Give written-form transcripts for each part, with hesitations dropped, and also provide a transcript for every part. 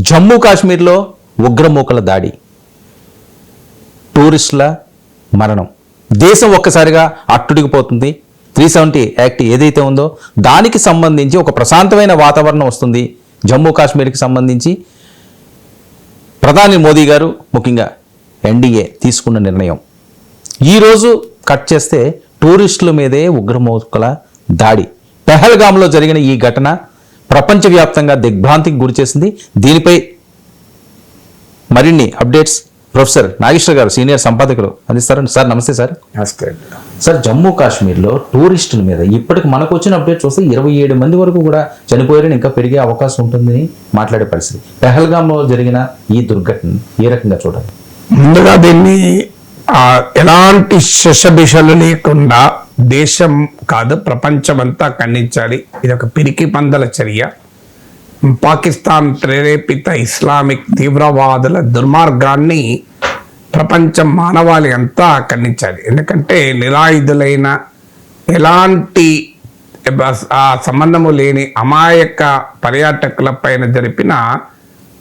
జమ్మూ కాశ్మీర్లో ఉగ్రమూకల దాడి, టూరిస్టుల మరణం, దేశం ఒక్కసారిగా అట్టుడికిపోతుంది. 370 యాక్ట్ ఏదైతే ఉందో దానికి సంబంధించి ఒక ప్రశాంతమైన వాతావరణం వస్తుంది. జమ్మూ కాశ్మీర్కి సంబంధించి ప్రధాని మోదీ గారు ముఖ్యంగా ఎన్డీఏ తీసుకున్న నిర్ణయం. ఈరోజు కట్ చేస్తే టూరిస్టుల మీదే ఉగ్రమూకల దాడి, పెహల్గామ్లో జరిగిన ఈ ఘటన ప్రపంచవ్యాప్తంగా దిగ్భ్రాంతికి గురిచేసింది. దీనిపై మరిన్ని అప్డేట్స్ ప్రొఫెసర్ నాగేశ్వర్ గారు సీనియర్ సంపాదకులు అందిస్తారండి. సార్ నమస్తే. సార్ నమస్తే. సార్, జమ్మూ కాశ్మీర్లో టూరిస్టుల మీద ఇప్పటికి మనకు వచ్చిన అప్డేట్ చూస్తే 27 మంది వరకు కూడా చనిపోయారని, ఇంకా పెరిగే అవకాశం ఉంటుందని మాట్లాడే పరిస్థితి. పెహల్గామ్లో జరిగిన ఈ దుర్ఘటన ఏ రకంగా చూడాలి? ముందుగా దీన్ని ఎలాంటి శశబిషలు లేకుండా దేశం కాదు ప్రపంచమంతా ఖండించాలి. ఇది ఒక పిరికి పందల చర్య. పాకిస్తాన్ ప్రేరేపిత ఇస్లామిక్ తీవ్రవాదుల దుర్మార్గాన్ని ప్రపంచం మానవాళి అంతా ఖండించాలి. ఎందుకంటే నిరాయుధులైన ఎలాంటి సంబంధము లేని అమాయక పర్యాటకుల పైన జరిపిన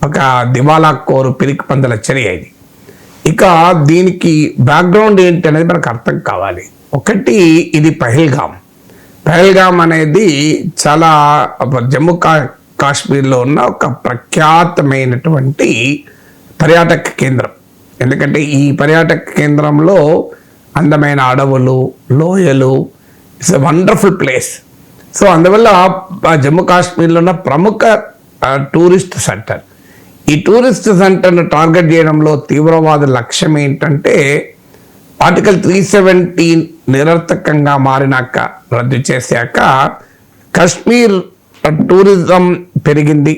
ఒక దివాలా కోరు పిరికి పందల చర్య ఇది. ఇక దీనికి బ్యాక్గ్రౌండ్ ఏంటి అనేది మనకు అర్థం కావాలి. ఒకటి, ఇది పహల్గామ్ అనేది చాలా జమ్మూ కాశ్మీర్లో ఉన్న ఒక ప్రఖ్యాతమైనటువంటి పర్యాటక కేంద్రం. ఎందుకంటే ఈ పర్యాటక కేంద్రంలో అందమైన అడవులు, లోయలు, it's a wonderful place. So అందువల్ల జమ్మూ కాశ్మీర్లో ఉన్న ప్రముఖ టూరిస్ట్ సెంటర్. ఈ టూరిస్ట్ సెంటర్ను టార్గెట్ చేయడంలో తీవ్రవాద లక్ష్యం ఏంటంటే ఆర్టికల్ 370 నిరర్థకంగా మారినాక, రద్దు చేశాక కాశ్మీర్ టూరిజం పెరిగింది.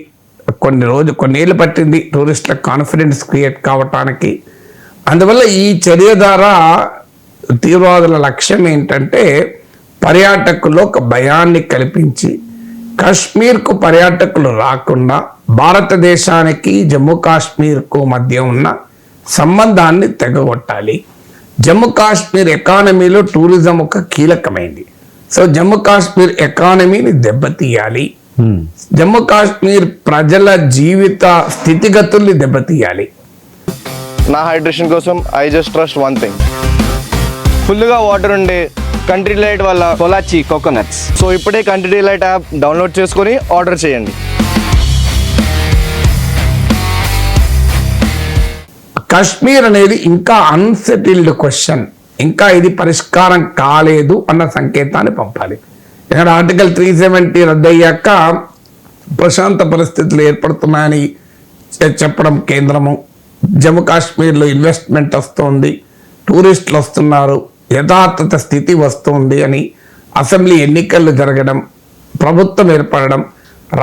కొన్నేళ్ళు పట్టింది టూరిస్టులకు కాన్ఫిడెన్స్ క్రియేట్ కావటానికి. అందువల్ల ఈ చర్య ద్వారా తీవ్రవాదుల లక్ష్యం ఏంటంటే పర్యాటకుల్లో ఒక భయాన్ని కల్పించి కాశ్మీర్కు పర్యాటకులు రాకుండా భారతదేశానికి జమ్మూ కాశ్మీర్కు మధ్య ఉన్న సంబంధాన్ని తెగగొట్టాలి. జమ్మూ కాశ్మీర్ ఎకానమీలో టూరిజం ఒక కీలకమైంది. సో జమ్మూ కాశ్మీర్ ఎకానమీని దెబ్బతీయాలి. జమ్మూ కాశ్మీర్ ప్రజల జీవిత స్థితిగతుల్ని దెబ్బతీయాలి. నా హైడ్రేషన్ కోసం I just trust one thing, ఫుల్గా వాటర్ ఉండే కంట్రీ డిలైట్ వల్ల పొలాచి కోకోనట్స్. సో ఇప్పుడే కంట్రీ డిలైట్ యాప్ డౌన్లోడ్ చేసుకొని ఆర్డర్ చేయండి. కాశ్మీర్ అనేది ఇంకా అన్సెటిల్డ్ క్వశ్చన్, ఇంకా ఇది పరిష్కారం కాలేదు అన్న సంకేతాన్ని పంపాలి. ఇక్కడ ఆర్టికల్ 370 రద్దయ్యాక ప్రశాంత పరిస్థితులు ఏర్పడుతున్నాయని చెప్పడం కేంద్రము, జమ్మూ కాశ్మీర్లో ఇన్వెస్ట్మెంట్ వస్తుంది, టూరిస్టులు వస్తున్నారు, యథార్థత స్థితి వస్తుంది అని అసెంబ్లీ ఎన్నికలు జరగడం, ప్రభుత్వం ఏర్పడడం,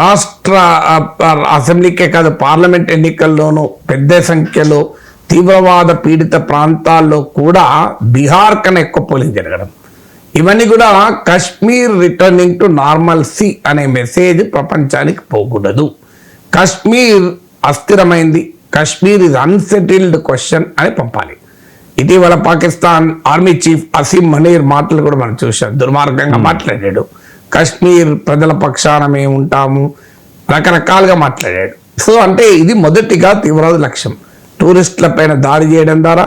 రాష్ట్ర అసెంబ్లీకే కాదు పార్లమెంట్ ఎన్నికల్లోనూ పెద్ద సంఖ్యలో తీవ్రవాద పీడిత ప్రాంతాల్లో కూడా బీహార్ కన్నా ఎక్కువ పోలింగ్ జరగడం, ఇవన్నీ కూడా కాశ్మీర్ రిటర్నింగ్ టు నార్మల్సీ అనే మెసేజ్ ప్రపంచానికి పోకూడదు. కాశ్మీర్ అస్థిరమైంది, కాశ్మీర్ ఇస్ అన్సెటిల్డ్ క్వశ్చన్ అని పంపాలి. ఇటీవల పాకిస్తాన్ ఆర్మీ చీఫ్ అసీం మనీర్ మాటలు కూడా మనం చూసాం. దుర్మార్గంగా మాట్లాడాడు. కాశ్మీర్ ప్రజల పక్షాన మేము ఉంటాము, రకరకాలుగా మాట్లాడాడు. సో అంటే ఇది మొదటిగా తీవ్రవాద లక్ష్యం, టూరిస్టుల పైన దాడి చేయడం ద్వారా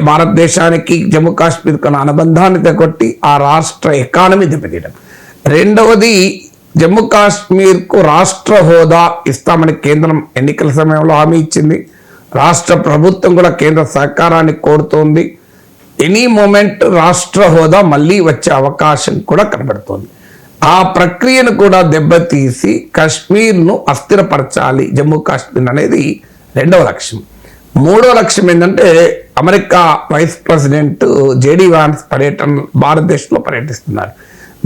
భారతదేశానికి జమ్మూ కాశ్మీర్ కొన్న అనుబంధాన్ని తగ్గొట్టి ఆ రాష్ట్ర ఎకానమీ దెబ్బతీయడం. రెండవది, జమ్మూ కాశ్మీర్కు రాష్ట్ర హోదా ఇస్తామని కేంద్రం ఎన్నికల సమయంలో హామీ ఇచ్చింది. రాష్ట్ర ప్రభుత్వం కూడా కేంద్ర సహకారాన్ని కోరుతోంది. ఎనీ మూమెంట్ రాష్ట్ర హోదా మళ్ళీ వచ్చే అవకాశం కూడా కనబడుతోంది. ఆ ప్రక్రియను కూడా దెబ్బతీసి కాశ్మీర్ను అస్థిరపరచాలి జమ్మూ కాశ్మీర్ అనేది రెండవ లక్ష్యం. మూడవ లక్ష్యం ఏంటంటే America vice president JD Vance భారతదేశంలో పర్యటిస్తున్నారు.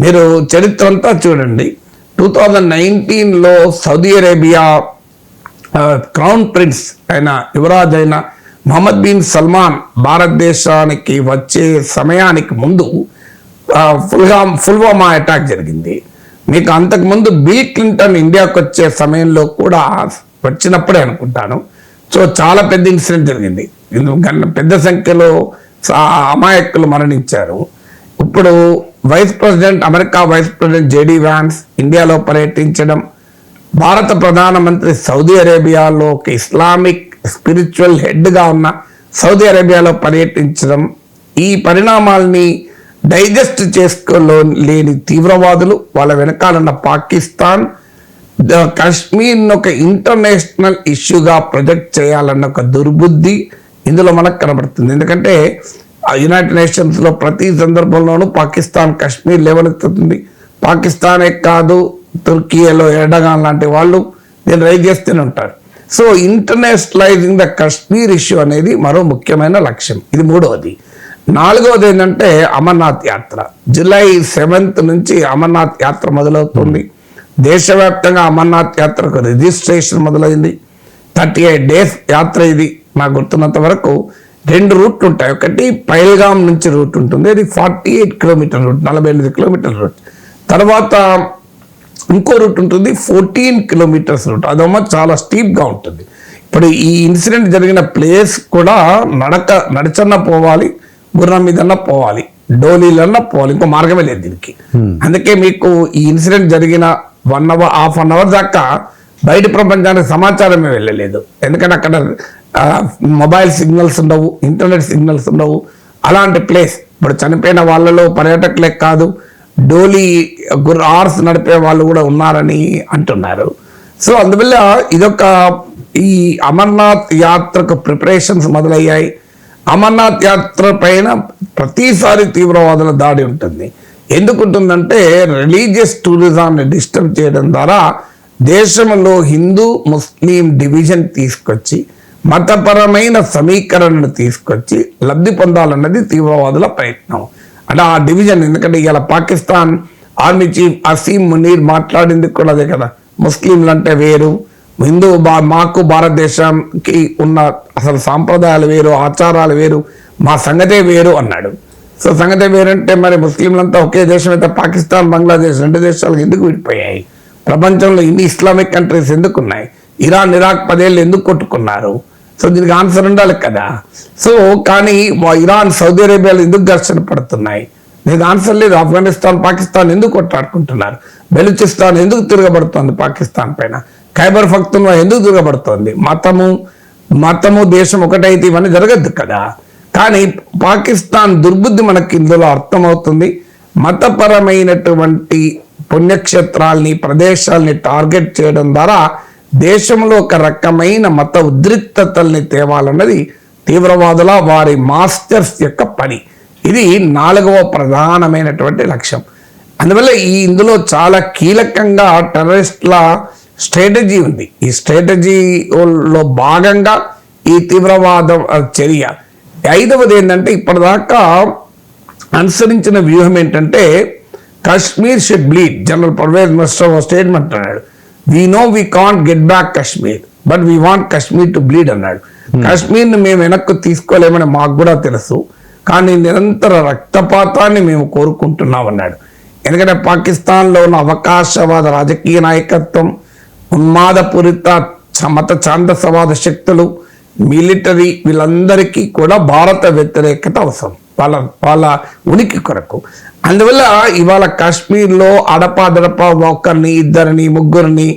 మీరు చరిత్ర అంతా చూడండి. 2019లో సౌదీ అరేబియా క్రౌన్ ప్రిన్స్ అయిన యువరాజ్ అయిన మొహమ్మద్ బిన్ సల్మాన్ భారతదేశానికి వచ్చే సమయానికి ముందు పుల్వామా అటాక్ జరిగింది. మీకు అంతకుముందు బిల్ క్లింటన్ ఇండియాకు వచ్చే సమయంలో కూడా వచ్చినప్పుడే అనుకుంటాను. సో చాలా పెద్ద ఇన్సిడెంట్ జరిగింది. పెద్ద సంఖ్యలో అమాయకులు మరణించారు. ఇప్పుడు America vice president JD Vance ఇండియాలో పర్యటించడం, భారత ప్రధానమంత్రి సౌదీ అరేబియాలో ఒక ఇస్లామిక్ స్పిరిచువల్ హెడ్గా ఉన్న సౌదీ అరేబియాలో పర్యటించడం, ఈ పరిణామాల్ని డైజెస్ట్ చేసుకోలేని తీవ్రవాదులు, వాళ్ళ వెనకాలన్న పాకిస్తాన్ కాశ్మీర్ని ఒక ఇంటర్నేషనల్ ఇష్యూగా ప్రొజెక్ట్ చేయాలన్న ఒక దుర్బుద్ధి ఇందులో మనకు కనబడుతుంది. ఎందుకంటే యునైటెడ్ నేషన్స్లో ప్రతి సందర్భంలోనూ పాకిస్తాన్ కాశ్మీర్ లేవనెత్తుతుంది. పాకిస్తానే కాదు, తుర్కీలో ఎర్డగాన్ లాంటి వాళ్ళు దీన్ని రైజ్ చేస్తూనే ఉంటారు. సో ఇంటర్నేషనలైజింగ్ ద కాశ్మీర్ ఇష్యూ అనేది మరో ముఖ్యమైన లక్ష్యం. ఇది మూడవది. నాలుగవది ఏంటంటే అమర్నాథ్ యాత్ర. జూలై 7th నుంచి అమర్నాథ్ యాత్ర మొదలవుతుంది. దేశవ్యాప్తంగా అమర్నాథ్ యాత్రకు రిజిస్ట్రేషన్ మొదలైంది. 38 days యాత్ర ఇది. నాకు గుర్తున్నంత వరకు 2 రూట్లు ఉంటాయి. ఒకటి పైల్గామ్ నుంచి రూట్ ఉంటుంది, అది 48 కిలోమీటర్ రూట్, 48 కిలోమీటర్ రూట్. తర్వాత ఇంకో రూట్ ఉంటుంది 14 kilometers రూట్, అదేమో చాలా స్టీప్గా ఉంటుంది. ఇప్పుడు ఈ ఇన్సిడెంట్ జరిగిన ప్లేస్ కూడా నడచన్నా పోవాలి, గుర్రం మీదన్నా పోవాలి, డోలీలన్నా పోవాలి, ఇంకో మార్గమే లేదు దీనికి. అందుకే మీకు ఈ ఇన్సిడెంట్ జరిగిన 1 hour, ½ an hour దాకా బయట ప్రపంచానికి సమాచారమే వెళ్ళలేదు. ఎందుకంటే అక్కడ మొబైల్ సిగ్నల్స్ ఉండవు, ఇంటర్నెట్ సిగ్నల్స్ ఉండవు. అలాంటి ప్లేస్. ఇప్పుడు చనిపోయిన వాళ్ళలో పర్యాటకులే కాదు, డోలీ ఆర్స్ నడిపే వాళ్ళు కూడా ఉన్నారని అంటున్నారు. సో అందువల్ల ఇదొక ఈ అమర్నాథ్ యాత్రకు ప్రిపరేషన్స్ మొదలయ్యాయి. అమర్నాథ్ యాత్ర పైన ప్రతిసారి తీవ్రవాదుల దాడి ఉంటుంది. ఎందుకుంటుందంటే రిలీజియస్ టూరిజాన్ని డిస్టర్బ్ చేయడం ద్వారా దేశంలో హిందూ ముస్లిం డివిజన్ తీసుకొచ్చి మతపరమైన సమీకరణను తీసుకొచ్చి లబ్ధి పొందాలన్నది తీవ్రవాదుల ప్రయత్నం. అంటే ఆ డివిజన్, ఎందుకంటే ఇలా పాకిస్తాన్ ఆర్మీ చీఫ్ అసీం మునీర్ మాట్లాడింది కూడా అదే కదా, ముస్లింలు అంటే వేరు, హిందూ మాకు భారతదేశానికి ఉన్న అసలు సాంప్రదాయాలు వేరు, ఆచారాలు వేరు, మా సంగతే వేరు అన్నాడు. సో సంగతే వేరంటే మరి ముస్లింలంతా ఒకే దేశం అయితే పాకిస్తాన్ బంగ్లాదేశ్ 2 దేశాలు ఎందుకు విడిపోయాయి? ప్రపంచంలో ఇన్ని ఇస్లామిక్ కంట్రీస్ ఎందుకు ఉన్నాయి? ఇరాన్ ఇరాక్ 10 ఏళ్ళు ఎందుకు కొట్టుకున్నారు? సో దీనికి ఆన్సర్ ఉండాలి కదా. సో కానీ ఇరాన్ సౌదీ అరేబియాలో ఎందుకు ఘర్షణ పడుతున్నాయి? దీనికి ఆన్సర్ లేదు. ఆఫ్ఘనిస్తాన్ పాకిస్తాన్ ఎందుకు కొట్లాడుకుంటున్నారు? బెలూచిస్తాన్ ఎందుకు తిరగబడుతోంది పాకిస్తాన్ పైన? ఖైబర్ పఖ్తూన్వా ఎందుకు తిరగబడుతోంది? మతము దేశం ఒకటైతే ఇవన్నీ జరగద్దు కదా. కానీ పాకిస్తాన్ దుర్బుద్ధి మనకి ఇందులో అర్థమవుతుంది. మతపరమైనటువంటి పుణ్యక్షేత్రాల్ని, ప్రదేశాల్ని టార్గెట్ చేయడం ద్వారా దేశంలో ఒక రకమైన మత ఉద్రిక్తతల్ని తేవాలన్నది తీవ్రవాదుల వారి మాస్టర్స్ యొక్క పని. ఇది 4వ ప్రధానమైనటువంటి లక్ష్యం. అందువల్ల ఇందులో చాలా కీలకంగా టెర్రరిస్టుల స్ట్రాటజీ ఉంది. ఈ స్ట్రాటజీలో భాగంగా ఈ తీవ్రవాద చర్య. 5వది ఏంటంటే ఇప్పటిదాకా అనుసరించిన వ్యూహం ఏంటంటే Kashmir should bleed. General Pervez Musharraf statement అన్నాడు, we know we can't get back Kashmir but we want Kashmir to bleed అన్నాడు. కాశ్మీర్ని మేము వెనక్కు తీసుకోలేమని మాకు కూడా తెలుసు, కానీ నిరంతర రక్తపాతాన్ని మేము కోరుకుంటున్నాం అన్నాడు. ఎందుకంటే పాకిస్తాన్లో ఉన్న అవకాశవాద రాజకీయ నాయకత్వం, ఉన్మాదపూరిత మత ఛాందసవాద శక్తులు, మిలిటరీ, వీళ్ళందరికీ కూడా భారత వ్యతిరేకత అవసరం వాళ్ళ ఉనికి కొరకు. అందువల్ల ఇవాళ కాశ్మీర్లో అడపాదడప 1, 2, 3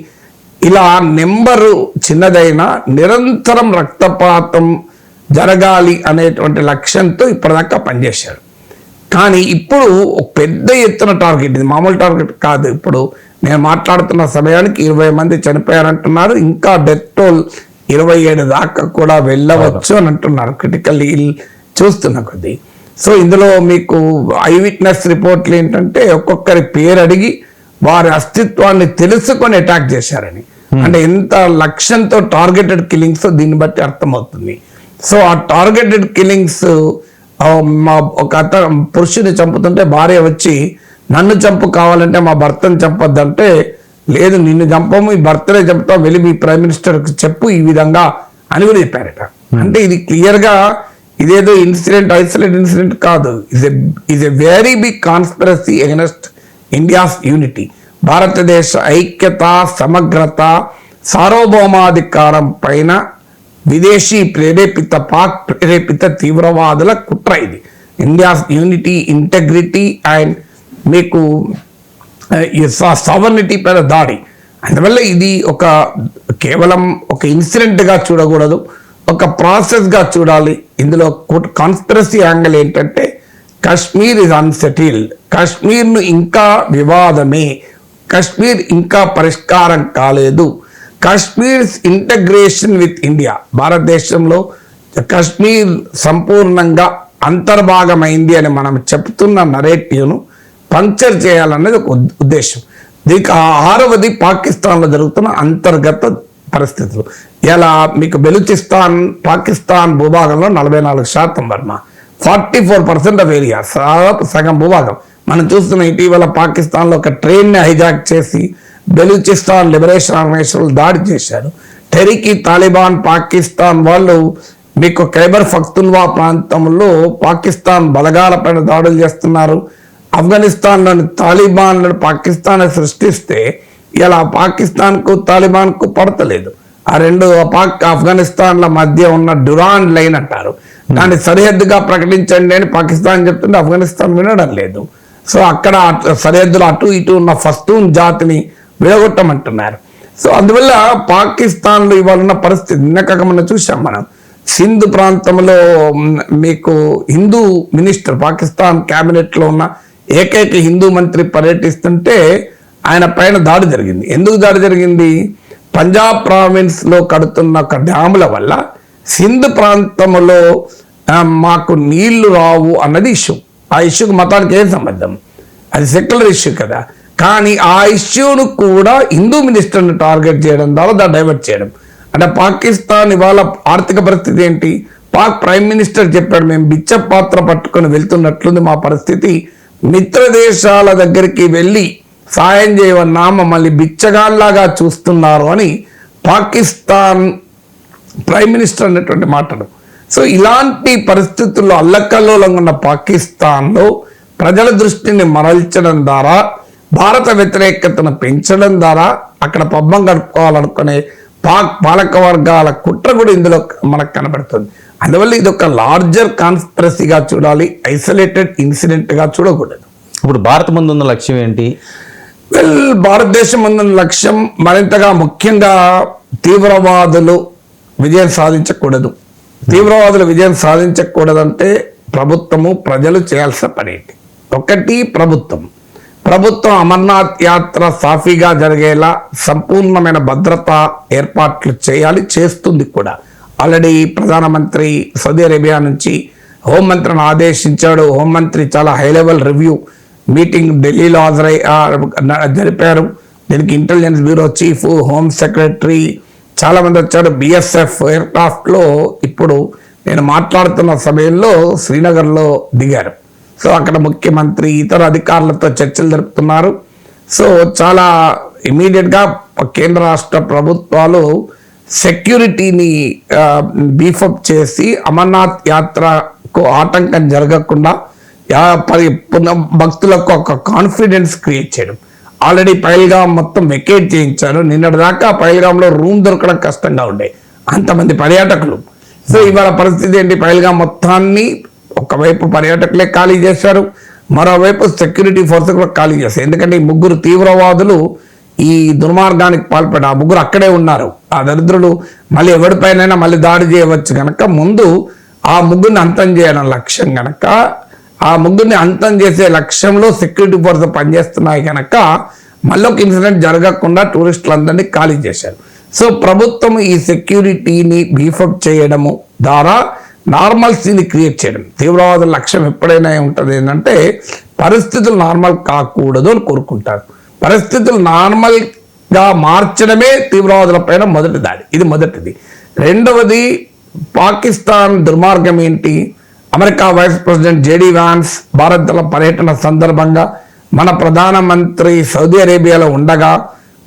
ఇలా నెంబరు చిన్నదైనా నిరంతరం రక్తపాతం జరగాలి అనేటువంటి లక్ష్యంతో ఇప్పటిదాకా పనిచేశారు. కానీ ఇప్పుడు పెద్ద ఎత్తున టార్గెట్, ఇది మామూలు టార్గెట్ కాదు. ఇప్పుడు నేను మాట్లాడుతున్న సమయానికి 20 మంది చనిపోయారంటున్నారు. ఇంకా డెత్ టోల్ 27 దాకా కూడా వెళ్ళవచ్చు అని అంటున్నారు క్రిటికల్ చూస్తున్న కొద్దీ. సో ఇందులో మీకు ఐ విట్నెస్ రిపోర్ట్లు ఏంటంటే ఒక్కొక్కరి పేరు అడిగి వారి అస్తిత్వాన్ని తెలుసుకొని అటాక్ చేశారని. అంటే ఎంత లక్ష్యంతో టార్గెటెడ్ కిల్లింగ్స్ దీన్ని బట్టి అర్థమవుతుంది. సో ఆ టార్గెటెడ్ కిల్లింగ్స్, ఒక పురుషుని చంపుతుంటే భార్య వచ్చి నన్ను చంపు, కావాలంటే మా భర్తను చంపొద్దంటే లేదు నిన్ను చంపము, ఈ భర్తనే చంపుతాం, వెళ్ళి మీ ప్రైమ్ మినిస్టర్కి చెప్పు ఈ విధంగా అని కూడా చెప్పారట. అంటే ఇది క్లియర్గా ఇదేదో ఇన్సిడెంట్, ఐసోలేట్ ఇన్సిడెంట్ కాదు. Is a very big conspiracy against India's unity. భారతదేశ ఐక్యత, సమగ్రత, సార్వభౌమాధికారం పైన విదేశీ ప్రేరేపిత, పాక్ ప్రేరేపిత తీవ్రవాదుల కుట్ర ఇది. ఇండియాస్ యూనిటీ, ఇంటెగ్రిటీ అండ్ మీకు సావర్నిటీ పైన దాడి. అందువల్ల ఇది కేవలం ఒక ఇన్సిడెంట్గా చూడకూడదు, ఒక ప్రాసెస్గా చూడాలి. ఇందులో కాన్స్పిరసీ యాంగిల్ ఏంటంటే కాశ్మీర్ ఇస్ అన్సెటిల్డ్, కాశ్మీర్ను ఇంకా వివాదమే, కాశ్మీర్ ఇంకా పరిష్కారం కాలేదు, కాశ్మీర్స్ ఇంటగ్రేషన్ విత్ ఇండియా, భారతదేశంలో కాశ్మీర్ సంపూర్ణంగా అంతర్భాగమైంది అని మనం చెప్తున్న నరేటివ్ను పంక్చర్ చేయాలన్నది ఒక ఉద్దేశం. దీనికి ఆరవది పాకిస్తాన్లో జరుగుతున్న అంతర్గత పరిస్థితులు. ఇలా మీకు బెలూచిస్తాన్ పాకిస్తాన్ భూభాగంలో 44% వర్మ, 44% ఆఫ్ ఏరియా, సగం భూభాగం. మనం చూస్తున్న ఇటీవల పాకిస్తాన్లో ఒక ట్రైన్ని హైజాక్ చేసి బెలూచిస్తాన్ లిబరేషన్ ఆర్గనైజేషన్ దాడి చేశారు. టెరికి తాలిబాన్ పాకిస్తాన్ వాళ్ళు మీకు ఖైబర్ పఖ్తూన్ఖ్వా ప్రాంతంలో పాకిస్తాన్ బలగాలపైన దాడులు చేస్తున్నారు. ఆఫ్ఘనిస్తాన్లోని తాలిబాన్లను పాకిస్తాన్ సృష్టిస్తే ఇలా పాకిస్తాన్కు తాలిబాన్కు పడతలేదు. ఆ రెండు ఆఫ్ఘనిస్తాన్ల మధ్య ఉన్న డురాండ్ లైన్ అంటారు, దాన్ని సరిహద్దుగా ప్రకటించండి అని పాకిస్తాన్ చెప్తుంటే ఆఫ్ఘనిస్తాన్ వినడం లేదు. సో అక్కడ సరిహద్దులు అటు ఇటు ఉన్న పఖ్తూన్ జాతిని విడగొట్టమంటున్నారు. సో అందువల్ల పాకిస్తాన్లో ఇవాళ ఉన్న పరిస్థితి నిన్నక మనం చూసాం. మనం సింధ్ ప్రాంతంలో మీకు హిందూ మినిస్టర్, పాకిస్తాన్ క్యాబినెట్లో ఉన్న ఏకైక హిందూ మంత్రి పర్యటిస్తుంటే ఆయన పైన దాడి జరిగింది. ఎందుకు దాడి జరిగింది? పంజాబ్ ప్రావిన్స్లో కడుతున్న ఒక డ్యాముల వల్ల సింధ్ ప్రాంతంలో మాకు నీళ్లు రావు అన్నది ఇష్యూ. ఆ ఇష్యూకి మతానికి ఏం సంబంధం? అది సెక్యులర్ ఇష్యూ కదా. కానీ ఆ ఇష్యూను కూడా హిందూ మినిస్టర్ని టార్గెట్ చేయడం ద్వారా దాన్ని డైవర్ట్ చేయడం. అంటే పాకిస్తాన్ ఇవాళ ఆర్థిక పరిస్థితి ఏంటి? పాక్ ప్రైమ్ మినిస్టర్ చెప్పాడు, మేము బిచ్చ పాత్ర పట్టుకొని వెళ్తున్నట్లుంది మా పరిస్థితి, మిత్ర దేశాల దగ్గరికి వెళ్ళి సాయం చేయవన్నా మమ్మల్ని బిచ్చగాళ్ళలాగా చూస్తున్నారు అని పాకిస్తాన్ ప్రైమ్ మినిస్టర్ అన్నటువంటి మాటలు. సో ఇలాంటి పరిస్థితుల్లో అల్లకల్లోలంగా ఉన్న పాకిస్తాన్లో ప్రజల దృష్టిని మరల్చడం ద్వారా, భారత వ్యతిరేకతను పెంచడం ద్వారా అక్కడ పబ్బం గడుపుకోవాలనుకునే పాక్ పాలక వర్గాల కుట్ర కూడా ఇందులో మనకు కనబడుతుంది. అందువల్ల ఇది ఒక లార్జర్ కాన్స్పిరసీగా చూడాలి, ఐసోలేటెడ్ ఇన్సిడెంట్గా చూడకూడదు. ఇప్పుడు భారత్ ముందు ఉన్న లక్ష్యం ఏంటి? భారతదేశం ముందున్న లక్ష్యం మరింతగా ముఖ్యంగా తీవ్రవాదులు విజయం సాధించకూడదు. తీవ్రవాదులు విజయం సాధించకూడదంటే ప్రభుత్వము ప్రజలు చేయాల్సిన పని ఏంటి? ఒకటి, ప్రభుత్వం అమర్నాథ్ యాత్ర సాఫీగా జరిగేలా సంపూర్ణమైన భద్రతా ఏర్పాట్లు చేయాలి, చేస్తుంది కూడా. ఆల్రెడీ ప్రధానమంత్రి సౌదీ అరేబియా నుంచి హోంమంత్రిని ఆదేశించాడు. హోంమంత్రి చాలా హై లెవెల్ రివ్యూ మీటింగ్ ఢిల్లీలో జరిపారు. దీనికి intelligence bureau chief, home secretary చాలా మంది వచ్చారు. బిఎస్ఎఫ్ ఎయిర్క్రాఫ్ట్లో ఇప్పుడు నేను మాట్లాడుతున్న సమయంలో శ్రీనగర్లో దిగారు. సో అక్కడ ముఖ్యమంత్రి ఇతర అధికారులతో చర్చలు జరుపుతున్నారు. సో చాలా ఇమీడియట్గా కేంద్ర రాష్ట్ర ప్రభుత్వాలు సెక్యూరిటీని బీఫప్ చేసి అమర్నాథ్ యాత్రకు ఆటంకం జరగకుండా భక్తులకు ఒక కాన్ఫిడెన్స్ క్రియేట్ చేయడం. ఆల్రెడీ పైల్గాం మొత్తం వెకేట్ చేయించారు. నిన్నటి దాకా పైల్గాంలో రూమ్ దొరకడం కష్టంగా ఉండే అంతమంది పర్యాటకులు. సో ఇవాళ పరిస్థితి ఏంటి? పైల్గాం మొత్తాన్ని ఒకవైపు పర్యాటకులే ఖాళీ చేశారు, మరోవైపు సెక్యూరిటీ ఫోర్స్ కూడా ఖాళీ చేశారు. ఎందుకంటే ఈ ముగ్గురు తీవ్రవాదులు ఈ దుర్మార్గానికి పాల్పడి ఆ ముగ్గురు అక్కడే ఉన్నారు. ఆ దరిద్రులు మళ్ళీ ఎవరిపైనైనా మళ్ళీ దాడి చేయవచ్చు కనుక ముందు ఆ ముగ్గురిని అంతం చేయడం లక్ష్యం కనుక, ఆ ముగ్గురిని అంతం చేసే లక్ష్యంలో సెక్యూరిటీ ఫోర్స్ పనిచేస్తున్నాయి కనుక మళ్ళీ ఒక ఇన్సిడెంట్ జరగకుండా టూరిస్టులందరినీ ఖాళీ చేశారు. సో ప్రభుత్వం ఈ సెక్యూరిటీని బీఫప్ చేయడము ద్వారా నార్మల్సీని క్రియేట్ చేయడం. తీవ్రవాదుల లక్ష్యం ఎప్పుడైనా ఉంటుంది ఏంటంటే పరిస్థితులు నార్మల్ కాకూడదు అని కోరుకుంటారు. పరిస్థితులు నార్మల్గా మార్చడమే తీవ్రవాదుల పైన మొదటి దాడి. ఇది మొదటిది. రెండవది, పాకిస్తాన్ దుర్మార్గం ఏంటి? America vice president JD Vance భారత్ల పర్యటన సందర్భంగా మన ప్రధానమంత్రి సౌదీ అరేబియాలో ఉండగా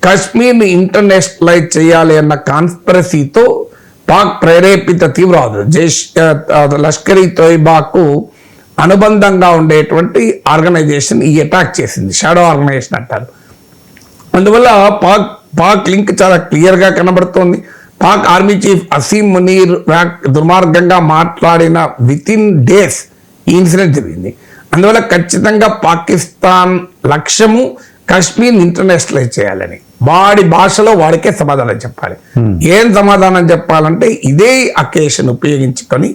కాశ్మీర్ని ఇంటర్నేషనలైజ్ చేయాలి అన్న కాన్స్పిరసీతో పాక్ ప్రేరేపిత తీవ్రవాదులు లష్కర్-ఈ తోయిబాకు అనుబంధంగా ఉండేటువంటి ఆర్గనైజేషన్ ఈ అటాక్ చేసింది. షాడో ఆర్గనైజేషన్ అంటారు. అందువల్ల పాక్ లింక్ చాలా క్లియర్గా కనబడుతోంది. పాక్ ఆర్మీ చీఫ్ అసీం మునీర్ దుర్మార్గంగా మాట్లాడిన విత్ ఇన్ డేస్ ఈ ఇన్సిడెంట్ జరిగింది. అందువల్ల ఖచ్చితంగా పాకిస్తాన్ లక్ష్యము కాశ్మీర్ని ఇంటర్నేషనలైజ్ చేయాలని. వాడి భాషలో వాడికే సమాధానం చెప్పాలి. ఏం సమాధానం చెప్పాలంటే ఇదే అకేషన్ ఉపయోగించుకొని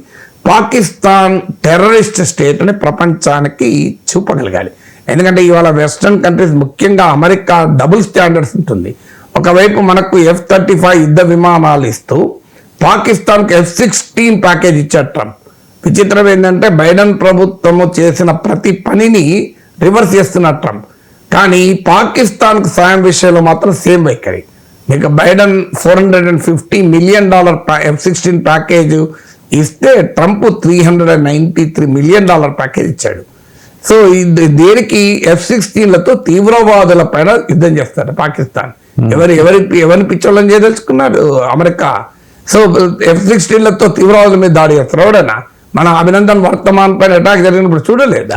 పాకిస్తాన్ టెర్రరిస్ట్ స్టేట్ అని ప్రపంచానికి చూపగలగాలి. ఎందుకంటే ఇవాళ వెస్ట్రన్ కంట్రీస్, ముఖ్యంగా అమెరికా డబుల్ స్టాండర్డ్స్ ఉంటుంది. ఒకవైపు మనకు F-35 యుద్ధ విమానాలు ఇస్తూ పాకిస్తాన్కి F-16 ప్యాకేజ్ ఇచ్చాడు ట్రంప్. విచిత్రం ఏంటంటే బైడెన్ ప్రభుత్వము చేసిన ప్రతి పనిని రివర్స్ చేస్తున్నారు ట్రంప్. కానీ పాకిస్తాన్కు సాయం విషయంలో మాత్రం సేమ్ వైఖరి. మీకు బైడెన్ $450 మిలియన్ F-16 ప్యాకేజ్ ఇస్తే ట్రంప్ $393 మిలియన్ ప్యాకేజ్ ఇచ్చాడు. సో దేనికి F-16లతో తీవ్రవాదుల పైన యుద్ధం చేస్తారు పాకిస్తాన్. ఎవరిని పిచ్చోళ్ళని చేయదలుచుకున్నారు అమెరికా. సో F-16లతో తీవ్రవాదుల మీద దాడి చేస్తారు. ఎవడన్నా మన అభినందన్ వర్తమాన్ పైన అటాక్ జరిగినప్పుడు చూడలేదు,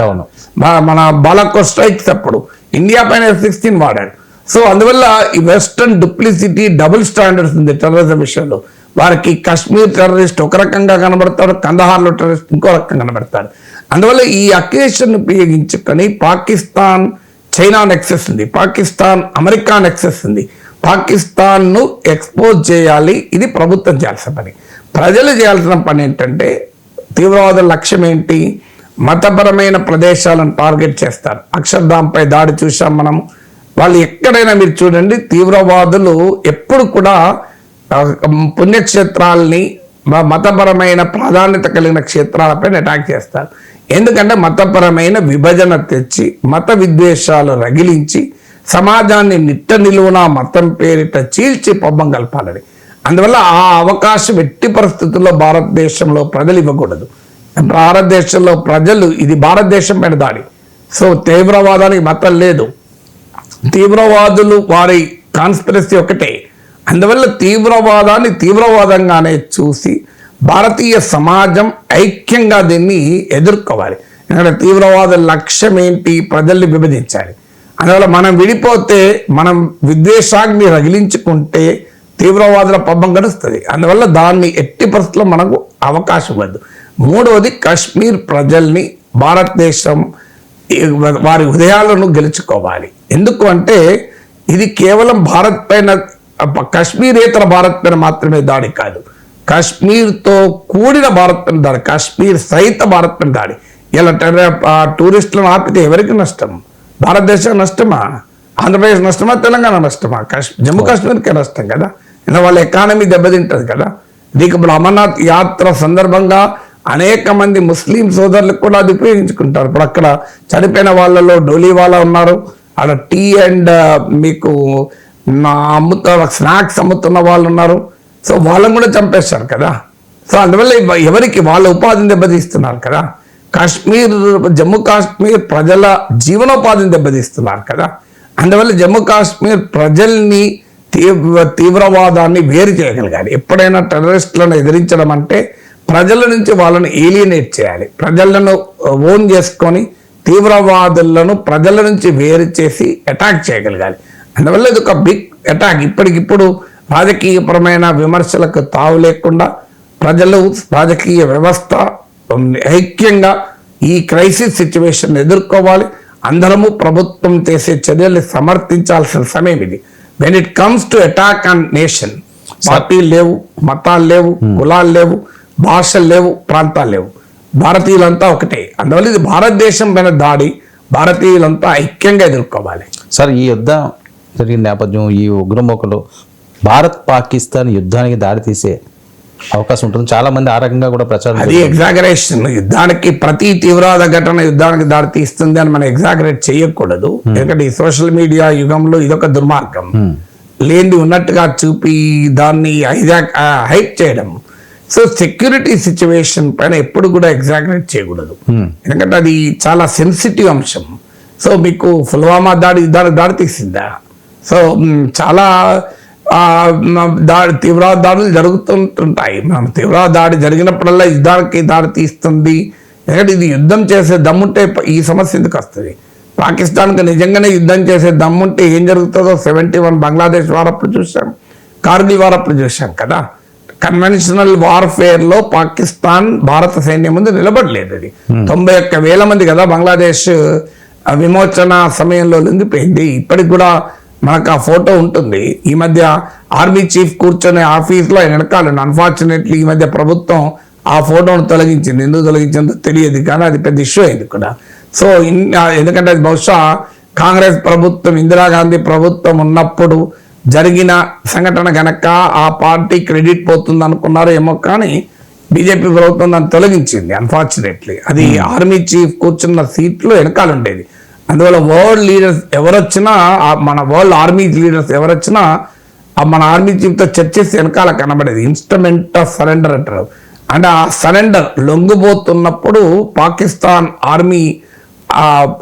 మన బాలకో స్ట్రైక్స్ అప్పుడు ఇండియా పైన F-16 వాడాడు. సో అందువల్ల ఈ వెస్టర్న్ డూప్లిసిటీ, డబుల్ స్టాండర్డ్స్ ఉంది టెర్రరిజం విషయంలో. వారికి కాశ్మీర్ టెర్రరిస్ట్ ఒక రకంగా కనబడతాడు, కందహార్లో టెర్రరిస్ట్ ఇంకో రకంగా కనబడతాడు. అందువల్ల ఈ అకేషన్ ఉపయోగించుకొని పాకిస్తాన్ చైనా నెక్సెస్ ఉంది, పాకిస్తాన్ అమెరికా నెక్సెస్ ఉంది. పాకిస్తాన్ను ఎక్స్పోజ్ చేయాలి. ఇది ప్రభుత్వం చేయాల్సిన పని. ప్రజలు చేయాల్సిన పని ఏంటంటే, తీవ్రవాదుల లక్ష్యం ఏంటి? మతపరమైన ప్రదేశాలను టార్గెట్ చేస్తారు. అక్షర్ధాంపై దాడి చూసాం మనం. వాళ్ళు ఎక్కడైనా మీరు చూడండి, తీవ్రవాదులు ఎప్పుడు కూడా పుణ్యక్షేత్రాలని, మతపరమైన ప్రాధాన్యత కలిగిన క్షేత్రాలపైన అటాక్ చేస్తారు. ఎందుకంటే మతపరమైన విభజన తెచ్చి, మత విద్వేషాలు రగిలించి, సమాజాన్ని నిట్ట నిలువున మతం పేరిట చీల్చి పబ్బం కలపాలని. అందువల్ల ఆ అవకాశం ఎట్టి పరిస్థితుల్లో భారతదేశంలో ప్రజలు ఇవ్వకూడదు. భారతదేశంలో ప్రజలు, ఇది భారతదేశం పైన దాడి. సో తీవ్రవాదానికి మతం లేదు, తీవ్రవాదులు వారి కాన్స్పిరసీ ఒకటే. అందువల్ల తీవ్రవాదాన్ని తీవ్రవాదంగానే చూసి భారతీయ సమాజం ఐక్యంగా దీన్ని ఎదుర్కోవాలి. ఎందుకంటే తీవ్రవాద లక్ష్యం ఏంటి? ప్రజల్ని విభజించాలి. అందువల్ల మనం విడిపోతే, మనం విద్వేషాగ్ని రగిలించుకుంటే తీవ్రవాదుల పబ్బం గడుస్తుంది. అందువల్ల దాన్ని ఎట్టి పరిస్థితుల్లో మనకు అవకాశం ఇవ్వద్దు. మూడవది, కాశ్మీర్ ప్రజల్ని భారతదేశం వారి హృదయాలను గెలుచుకోవాలి. ఎందుకు అంటే ఇది కేవలం భారత్ పైన, కాశ్మీరేతర భారత్ పైన మాత్రమే దాడి కాదు, కాశ్మీర్తో కూడిన భారత్ పైన దాడి, కాశ్మీర్ సహిత భారత్ పైన దాడి. ఇలా టూరిస్టులను ఆపితే ఎవరికి నష్టం? భారతదేశం నష్టమా? ఆంధ్రప్రదేశ్ నష్టమా? తెలంగాణ నష్టమా? జమ్మూ కాశ్మీర్కే నష్టం కదా. ఇలా వాళ్ళ ఎకానమీ దెబ్బతింటుంది కదా. దీనికి ఇప్పుడు అమర్నాథ్ యాత్ర సందర్భంగా అనేక మంది ముస్లిం సోదరులకు కూడా అది ఉపయోగించుకుంటారు. ఇప్పుడు అక్కడ చనిపోయిన వాళ్ళలో డోలీవాలా ఉన్నారు, అక్కడ టీ అండ్ మీకు స్నాక్స్ అమ్ముతున్న వాళ్ళు ఉన్నారు. సో వాళ్ళని కూడా చంపేస్తారు కదా. సో అందువల్ల ఎవరికి వాళ్ళ ఉపాధిని దెబ్బతీస్తున్నారు కదా. జమ్మూ కాశ్మీర్ ప్రజల జీవనోపాధిని దెబ్బతీస్తున్నారు కదా. అందువల్ల జమ్మూ కాశ్మీర్ ప్రజల్ని తీవ్రవాదాన్ని వేరు చేయగలగాలి. ఎప్పుడైనా టెర్రరిస్టులను ఎదిరించడం అంటే ప్రజల నుంచి వాళ్ళని ఏలియనేట్ చేయాలి. ప్రజలను ఓన్ చేసుకొని తీవ్రవాదులను ప్రజల నుంచి వేరు చేసి అటాక్ చేయగలగాలి. అందువల్ల ఇది ఒక బిగ్ అటాక్. ఇప్పటికిప్పుడు రాజకీయపరమైన విమర్శలకు తావు లేకుండా ప్రజలు, రాజకీయ వ్యవస్థ ఐక్యంగా ఈ క్రైసిస్ సిచ్యువేషన్ ఎదుర్కోవాలి. అందరము ప్రభుత్వం చేసే చర్యల్ని సమర్థించాల్సిన సమయం ఇది. When it comes to attack on nation, పార్టీలు లేవు, మతాలు లేవు, కులాలు లేవు, భాషలు లేవు, ప్రాంతాలు లేవు, భారతీయులంతా ఒకటే. అందువల్ల ఇది భారతదేశం పైన దాడి, భారతీయులంతా ఐక్యంగా ఎదుర్కోవాలి. సార్, ఈ యుద్ధం జరిగిన నేపథ్యం, ఈ ఉగ్రమూకలు భారత్ పాకిస్తాన్ యుద్ధానికి దారితీసే అవకాశం ఉంటుంది. చాలా మంది ఆ రకంగా కూడా ప్రచారం, అది ఎగ్జాగరేషన్. యుద్ధానికి, ప్రతి తీవ్రవాద ఘటన యుద్ధానికి దారి తీస్తుంది అని మనం ఎగ్జాగరేట్ చేయకూడదు. ఎందుకంటే ఈ సోషల్ మీడియా యుగంలో ఇదొక దుర్మార్గం. లేనిది ఉన్నట్టుగా చూపి దాన్ని హైప్ చేయడం. సో సెక్యూరిటీ సిచ్యువేషన్ పైన ఎప్పుడు కూడా ఎగ్జాగరేట్ చేయకూడదు. ఎందుకంటే అది చాలా సెన్సిటివ్ అంశం. సో మీకు పుల్వామా దాడి యుద్ధానికి దారి తీసిందా? సో చాలా తీవ్రవాద దాడులు జరుగుతుంటాయి. మనం తీవ్రవాద దాడి జరిగినప్పుడల్లా యుద్ధానికి దారి తీస్తుంది. ఎందుకంటే ఇది యుద్ధం చేసే దమ్ముంటే ఈ సమస్య ఎందుకు వస్తుంది? పాకిస్తాన్కి నిజంగానే యుద్ధం చేసే దమ్ముంటే ఏం జరుగుతుందో 71 బంగ్లాదేశ్ వారప్పుడు చూసాం, కార్గిల్ వారప్పుడు చూసాం కదా. కన్వెన్షనల్ వార్ఫేర్ లో పాకిస్తాన్ భారత సైన్యం ముందు నిలబడలేదు. అది 91,000 మంది కదా బంగ్లాదేశ్ విమోచన సమయంలో లొంగిపోయింది. ఇప్పటికి కూడా మనకు ఆ ఫోటో ఉంటుంది. ఈ మధ్య ఆర్మీ చీఫ్ కూర్చొని ఆఫీస్లో ఆయన వెనకాల అన్ఫార్చునేట్లీ ఈ మధ్య ప్రభుత్వం ఆ ఫోటోను తొలగించింది. ఎందుకు తొలగించిందో తెలియదు, కానీ అది పెద్ద ఇష్యూ అయింది కూడా. సో ఎందుకంటే అది బహుశా కాంగ్రెస్ ప్రభుత్వం, ఇందిరాగాంధీ ప్రభుత్వం ఉన్నప్పుడు జరిగిన సంఘటన గనక ఆ పార్టీ క్రెడిట్ పోతుంది అనుకున్నారో ఏమో, కానీ బీజేపీ ప్రభుత్వం దాన్ని తొలగించింది అన్ఫార్చునేట్లీ. అది ఆర్మీ చీఫ్ కూర్చున్న సీట్లో వెనకాల ఉండేది. అందువల్ల వరల్డ్ లీడర్స్ ఎవరొచ్చినా, మన వరల్డ్ ఆర్మీ లీడర్స్ ఎవరొచ్చినా మన ఆర్మీ చీఫ్తో చర్చిస్తే వెనకాల కనబడేది. ఇన్స్ట్రుమెంట్ ఆఫ్ సరెండర్ అంటారు. అంటే ఆ సరెండర్ లొంగిపోతున్నప్పుడు పాకిస్తాన్ ఆర్మీ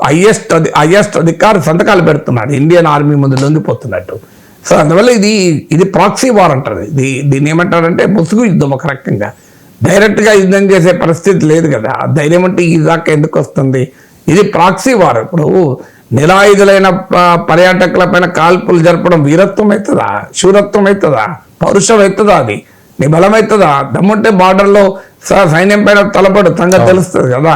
హైయెస్ట్ అధికారి సంతకాలు పెడుతున్నాడు ఇండియన్ ఆర్మీ ముందు లొంగిపోతున్నట్టు. సో అందువల్ల ఇది ప్రాక్సీ వార్ అంటారు. దీన్ని ఏమంటారంటే ముసుగు యుద్ధం. ఒక రకంగా డైరెక్ట్గా యుద్ధం చేసే పరిస్థితి లేదు కదా, ఆ ధైర్యం అంటే ఈ దాకా ఎందుకు వస్తుంది? ఇది ప్రాక్సీ వార్. ఇప్పుడు నిరాయుధులైన పర్యాటకులపైన కాల్పులు జరపడం వీరత్వం అవుతుందా, శూరత్వం అవుతుందా, పౌరుషం అవుతుందా? అది నీ బలం అవుతుందా? దమ్ముంటే బార్డర్లో సైన్యం పైన తలపడు సంగతి తెలుస్తుంది కదా.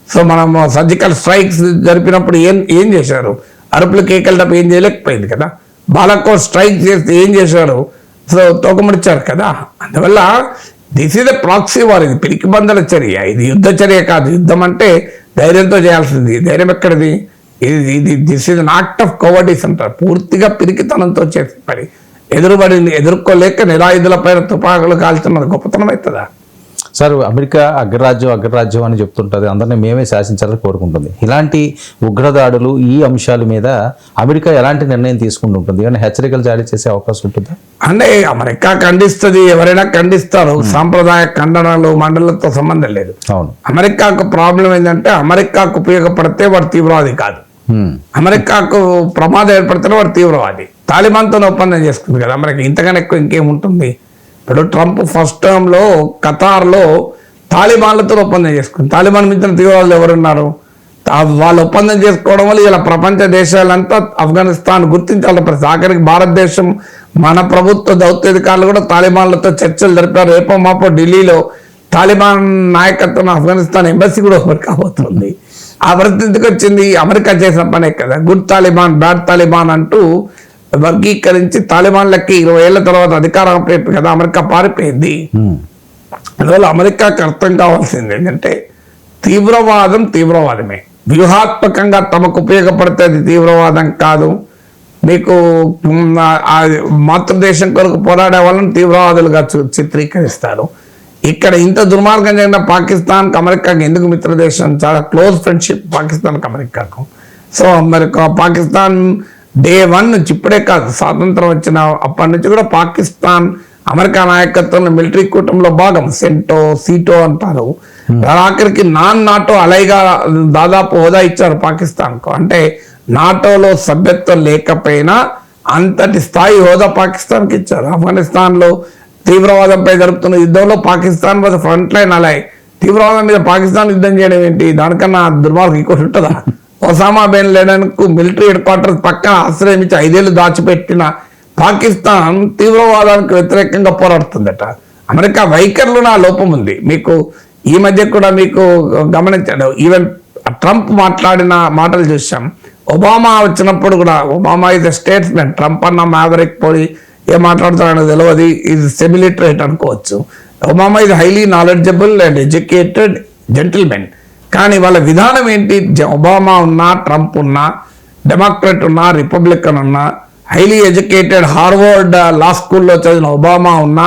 సో మనం సర్జికల్ స్ట్రైక్స్ జరిపినప్పుడు ఏం చేశారు? అరుపులు కేకలు తప్ప ఏం చేయలేకపోయింది కదా. బాలకోట్ స్ట్రైక్ చేస్తే ఏం చేశారు? సో తోకముడిచారు కదా. అందువల్ల this is a proxy war. ఇది పిరికి బందల చర్య, ఇది యుద్ధ చర్య కాదు. యుద్ధం అంటే ధైర్యంతో చేయాల్సింది. ధైర్యం ఎక్కడిది? ఇది this is an act of cowardice అంటారు. పూర్తిగా పిరికితనంతో చేసే పని. ఎదుర్కోలేక నిరాయుధుల పైన తుపాకులు కాల్చున్నది గొప్పతనం అవుతుందా? సార్, అమెరికా అగ్రరాజ్యం అని చెప్తుంటుంది, అందరినీ మేమే శాసించాలని కోరుకుంటుంది. ఇలాంటి ఉగ్రదాడులు, ఈ అంశాల మీద అమెరికా ఎలాంటి నిర్ణయం తీసుకుంటుంటుంది? ఏమైనా హెచ్చరికలు జారీ చేసే అవకాశం ఉంటుందా? అంటే అమెరికా ఖండిస్తుంది, ఎవరైనా ఖండిస్తారు. సాంప్రదాయ ఖండనలు మండలతో సంబంధం లేదు. అవును. అమెరికాకు ప్రాబ్లం ఏంటంటే అమెరికాకు ఉపయోగపడితే వాడు తీవ్రవాది కాదు, అమెరికాకు ప్రమాదం ఏర్పడితేనే వాడు తీవ్రవాది. తాలిబాన్తో ఒప్పందం చేసుకుంది కదా అమెరికా. ఇంతకన్నా ఎక్కువ ఇంకేముంటుంది? ఇప్పుడు ట్రంప్ ఫస్ట్ టర్మ్లో ఖతార్లో తాలిబాన్లతో ఒప్పందం చేసుకుంది. తాలిబాన్ మించిన తీవ్రవాదులు ఎవరున్నారు? వాళ్ళు ఒప్పందం చేసుకోవడం వల్ల ఇలా ప్రపంచ దేశాలంతా ఆఫ్ఘనిస్తాన్ గుర్తించాలి. ఆఖరికి భారతదేశం మన ప్రభుత్వ దౌత్యాధికారులు కూడా తాలిబాన్లతో చర్చలు జరిపారు. రేపో మాపో ఢిల్లీలో తాలిబాన్ నాయకత్వం ఆఫ్ఘనిస్తాన్ ఎంబసీ కూడా ఓపెన్ కాబోతుంది. ఆ పరిస్థితికి వచ్చింది అమెరికా చేసిన పనే కదా. గుడ్ తాలిబాన్, బ్యాడ్ తాలిబాన్ అంటూ వర్గీకరించి తాలిబాన్లకి 20 ఏళ్ల తర్వాత అధికారం పేపు కదా అమెరికా పారిపోయింది. అందువల్ల అమెరికాకి అర్థం కావాల్సింది ఏంటంటే తీవ్రవాదమే. వ్యూహాత్మకంగా తమకు ఉపయోగపడితే అది తీవ్రవాదం కాదు. మీకు మాతృదేశం కొరకు పోరాడే వాళ్ళని తీవ్రవాదులుగా చిత్రీకరిస్తారు. ఇక్కడ ఇంత దుర్మార్గం జరిగిన పాకిస్తాన్కి అమెరికాకి ఎందుకు మిత్రదేశం? చాలా క్లోజ్ ఫ్రెండ్షిప్ పాకిస్తాన్కి అమెరికాకు. సో అమెరికా పాకిస్తాన్ డే 1 నుంచి, ఇప్పుడే కాదు, స్వాతంత్రం వచ్చిన అప్పటి నుంచి కూడా పాకిస్తాన్ అమెరికా నాయకత్వంలో మిలిటరీ కూటమిలో భాగం. సీటో అంటారు. ఆఖరికి నాటో అలైగా దాదాపు హోదా ఇచ్చారు పాకిస్తాన్కు. అంటే నాటోలో సభ్యత్వం లేకపోయినా అంతటి స్థాయి హోదా పాకిస్తాన్కి ఇచ్చారు. ఆఫ్ఘనిస్తాన్లో తీవ్రవాదంపై జరుపుతున్న యుద్ధంలో Pakistan was front line ally. తీవ్రవాదం మీద పాకిస్తాన్ యుద్ధం చేయడం ఏంటి? దానికన్నా దుర్మార్గం ఇంకోటి ఉంటుందా? ఒసామా బిన్ లాడెన్కు మిలిటరీ హెడ్ క్వార్టర్స్ పక్కన ఆశ్రయం ఇచ్చి 5 ఏళ్ళు దాచిపెట్టిన పాకిస్తాన్ తీవ్రవాదానికి వ్యతిరేకంగా పోరాడుతుందట. అమెరికా వైఖరిలో నా లోపం ఉంది. మీకు ఈ మధ్య కూడా మీకు గమనించాడు, ఈవెన్ ట్రంప్ మాట్లాడిన మాటలు చూసాం. ఒబామా వచ్చినప్పుడు కూడా, Obama is a statesmen, Trump అన్న మ్యావరిక్ పోయి ఏం మాట్లాడుతాడో తెలియదు, ఇది సెమిలిటరేట్ అనుకోవచ్చు. ఒబామా ఇది highly knowledgeable and educated gentlemen. కానీ వాళ్ళ విధానం ఏంటి? ఒబామా ఉన్నా, ట్రంప్ ఉన్నా, డెమోక్రట్ ఉన్నా, రిపబ్లికన్ ఉన్నా, హైలీ ఎడ్యుకేటెడ్ హార్వర్డ్ లా స్కూల్లో చదివిన ఒబామా ఉన్నా,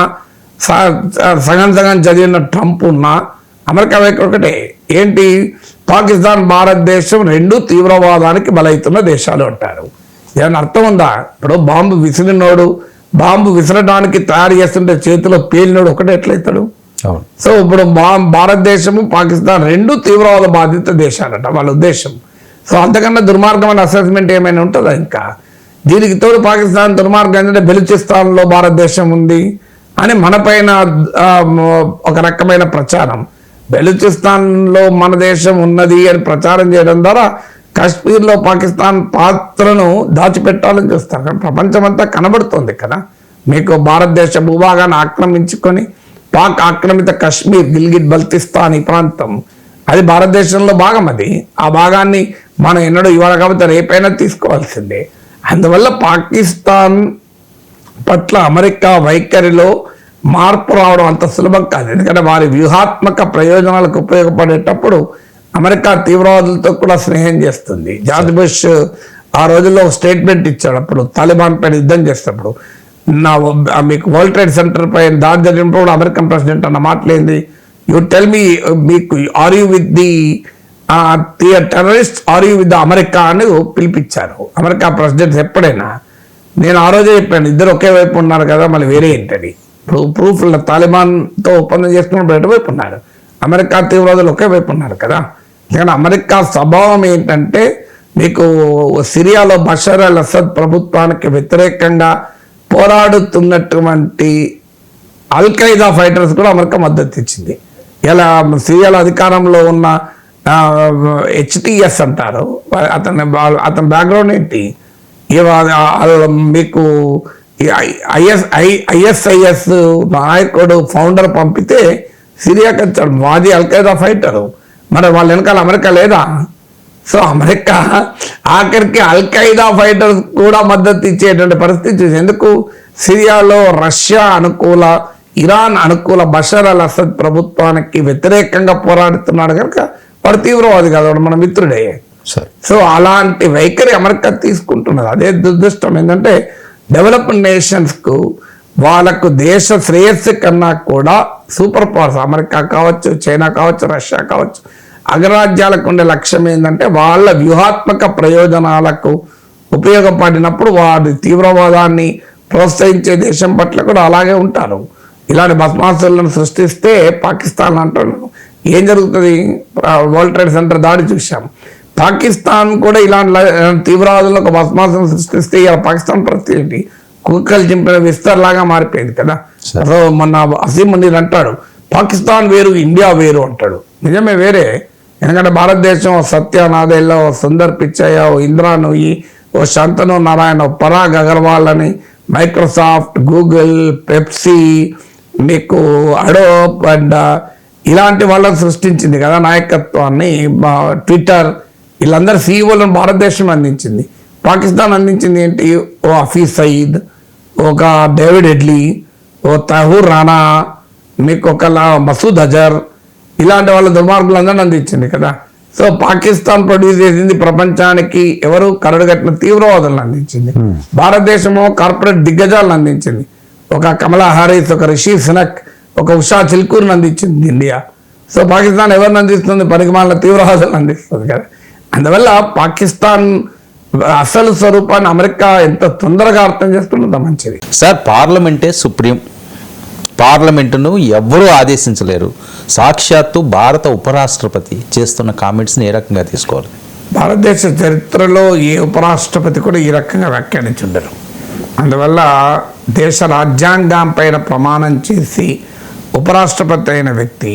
సగం చదివిన ట్రంప్ ఉన్నా, అమెరికా వైపు ఒకటే ఏంటి? పాకిస్తాన్, భారతదేశం రెండు తీవ్రవాదానికి బలవుతున్న దేశాలు అంటారు. ఏమైనా అర్థం ఉందా? ఇప్పుడు బాంబు విసిరినోడు, బాంబు విసరడానికి తయారు చేస్తుంటే చేతిలో పేలినోడు ఒకటే ఎట్లయితాడు? సో ఇప్పుడు భారతదేశము, పాకిస్తాన్ రెండు తీవ్రవాద బాధిత దేశాలట వాళ్ళ ఉద్దేశం. సో అంతకన్నా దుర్మార్గమైన అసెస్మెంట్ ఏమైనా ఉంటుందా? ఇంకా దీనికి తోడు పాకిస్తాన్ దుర్మార్గం ఏంటంటే బెలూచిస్తాన్లో భారతదేశం ఉంది అని మన పైన ఒక రకమైన ప్రచారం. బెలూచిస్తాన్లో మన దేశం ఉన్నది అని ప్రచారం చేయడం ద్వారా కాశ్మీర్లో పాకిస్తాన్ పాత్రను దాచిపెట్టాలని చూస్తారు. కానీ ప్రపంచమంతా కనబడుతుంది కదా. మీకు భారతదేశ భూభాగాన్ని ఆక్రమించుకొని పాక్ ఆక్రమిత కాశ్మీర్, గిల్గిట్ బల్తిస్తాన్ ఈ ప్రాంతం అది భారతదేశంలో భాగం. అది ఆ భాగాన్ని మనం ఎన్నడూ ఇవాళ కాబట్టి రేపైనా తీసుకోవాల్సిందే. అందువల్ల పాకిస్తాన్ పట్ల అమెరికా వైఖరిలో మార్పు రావడం అంత సులభం కాదు. ఎందుకంటే వారి వ్యూహాత్మక ప్రయోజనాలకు ఉపయోగపడేటప్పుడు అమెరికా తీవ్రవాదులతో కూడా స్నేహం చేస్తుంది. జార్జ్ బుష్ ఆ రోజుల్లో స్టేట్మెంట్ ఇచ్చాడు, అప్పుడు తాలిబాన్ పైన యుద్ధం చేసేటప్పుడు, మీకు వరల్డ్ ట్రేడ్ సెంటర్ పైన దాడి జరిగినప్పుడు కూడా అమెరికన్ ప్రెసిడెంట్ అన్న మాటలేంది, యూ టెల్ మీ, మీకు are you with the terrorist are you with the America అని పిలిపించారు అమెరికా ప్రెసిడెంట్స్. ఎప్పుడైనా నేను ఆ రోజే చెప్పాను, ఇద్దరు ఒకే వైపు ఉన్నారు కదా, మళ్ళీ వేరే ఏంటని. ప్రూఫ్ తాలిబాన్తో ఒప్పందం చేసుకున్నప్పుడు ఎటువైపు ఉన్నారు, అమెరికా తీవ్రవాదులు ఒకే వైపు ఉన్నారు కదా. ఎందుకంటే అమెరికా స్వభావం ఏంటంటే, మీకు సిరియాలో బషర్ అల్ అసద్ ప్రభుత్వానికి వ్యతిరేకంగా పోరాడుతున్నటువంటి అల్ ఖైదా ఫైటర్స్ కూడా అమెరికా మద్దతు ఇచ్చింది. ఇలా సిరియాలో అధికారంలో ఉన్న HTS అంటారు, అతని బ్యాక్గ్రౌండ్ ఏంటి, మీకు ISIS నాయకుడు ఫౌండర్ పంపితే సిరియాకి వచ్చాడు, మాది అల్ ఖైదా ఫైటరు. మరి వాళ్ళ వెనకాల అమెరికా లేదా? సో అమెరికా ఆఖరికి అల్ ఖైదా ఫైటర్ కూడా మద్దతు ఇచ్చేటువంటి పరిస్థితి. ఎందుకు? సిరియాలో రష్యా అనుకూల, ఇరాన్ అనుకూల బషర్ అల్ అసద్ ప్రభుత్వానికి వ్యతిరేకంగా పోరాడుతున్నాడు కనుక వాడు తీవ్రవాది కాదు, వాడు మన మిత్రుడే. సో అలాంటి వైఖరి అమెరికా తీసుకుంటున్నది. అదే దురదృష్టం ఏంటంటే, డెవలప్డ్ నేషన్స్కు వాళ్ళకు దేశ శ్రేయస్సు కన్నా కూడా సూపర్ పవర్స్ అమెరికా కావచ్చు, చైనా కావచ్చు, రష్యా కావచ్చు, అగ్రరాజ్యాలకు ఉండే లక్ష్యం ఏంటంటే వాళ్ళ వ్యూహాత్మక ప్రయోజనాలకు ఉపయోగపడినప్పుడు వారి తీవ్రవాదాన్ని ప్రోత్సహించే దేశం పట్ల కూడా అలాగే ఉంటారు. ఇలాంటి బద్మాసులను సృష్టిస్తే పాకిస్తాన్ అంటున్నాను, ఏం జరుగుతుంది? వరల్డ్ ట్రేడ్ సెంటర్ దాడి చూసాం. పాకిస్తాన్ కూడా ఇలాంటి తీవ్రవాదులకు బద్మాసులను సృష్టిస్తే ఇలా పాకిస్తాన్ పరిస్థితి ఏంటి? కుక్కలు చింపిన విస్తర్లాగా మారిపోయింది కదా. సో మొన్న అసీం ముందు అంటాడు, పాకిస్తాన్ వేరు ఇండియా వేరు అంటాడు. నిజమే వేరే, ఎందుకంటే భారతదేశం సత్యనాదేళ్ల, ఓ సుందర్ పిచ్చయ్య, ఓ ఇంద్రా నూయి, ఓ శంతను నారాయణ, ఓ పరాగ్ అగర్వాల్ అని, మైక్రోసాఫ్ట్, గూగుల్, పెప్సీ, మీకు అడోబ్ అండ్ ఇలాంటి వాళ్ళని సృష్టించింది కదా నాయకత్వాన్ని. ట్విట్టర్, వీళ్ళందరూ సీఈఓలను భారతదేశం అందించింది. పాకిస్తాన్ అందించింది ఏంటి? ఓ హఫీజ్ సయీద్, ఒక డేవిడ్ హెడ్లీ, ఓ తహూర్ రానా, మీకు ఒక మసూద్ అజర్, ఇలాంటి వాళ్ళ దుర్మార్గులందరినీ అందించింది కదా. సో పాకిస్తాన్ ప్రొడ్యూస్ చేసింది ప్రపంచానికి ఎవరు? కరడుగట్టిన తీవ్రవాదులను అందించింది. భారతదేశము కార్పొరేట్ దిగ్గజాలను అందించింది. ఒక కమలా హారిస్, ఒక రిషి సునక్, ఒక ఉషా చిల్కూర్ని అందించింది ఇండియా. సో పాకిస్తాన్ ఎవరిని అందిస్తుంది? పరిగమాల తీవ్రవాదులను అందిస్తుంది కదా. అందువల్ల పాకిస్తాన్ అసలు స్వరూపాన్ని అమెరికా ఎంత తొందరగా అర్థం చేసుకున్నదో మంచిది. సార్, పార్లమెంటే సుప్రీం, పార్లమెంటును ఎవ్వరూ ఆదేశించలేరు. సాక్షాత్తు భారత ఉపరాష్ట్రపతి చేస్తున్న కామెంట్స్ని ఏ రకంగా తీసుకోవాలి? భారతదేశ చరిత్రలో ఏ ఉపరాష్ట్రపతి కూడా ఈ రకంగా వ్యాఖ్యానించుండరు. అందువల్ల దేశ రాజ్యాంగం పైన ప్రమాణం చేసి ఉపరాష్ట్రపతి అయిన వ్యక్తి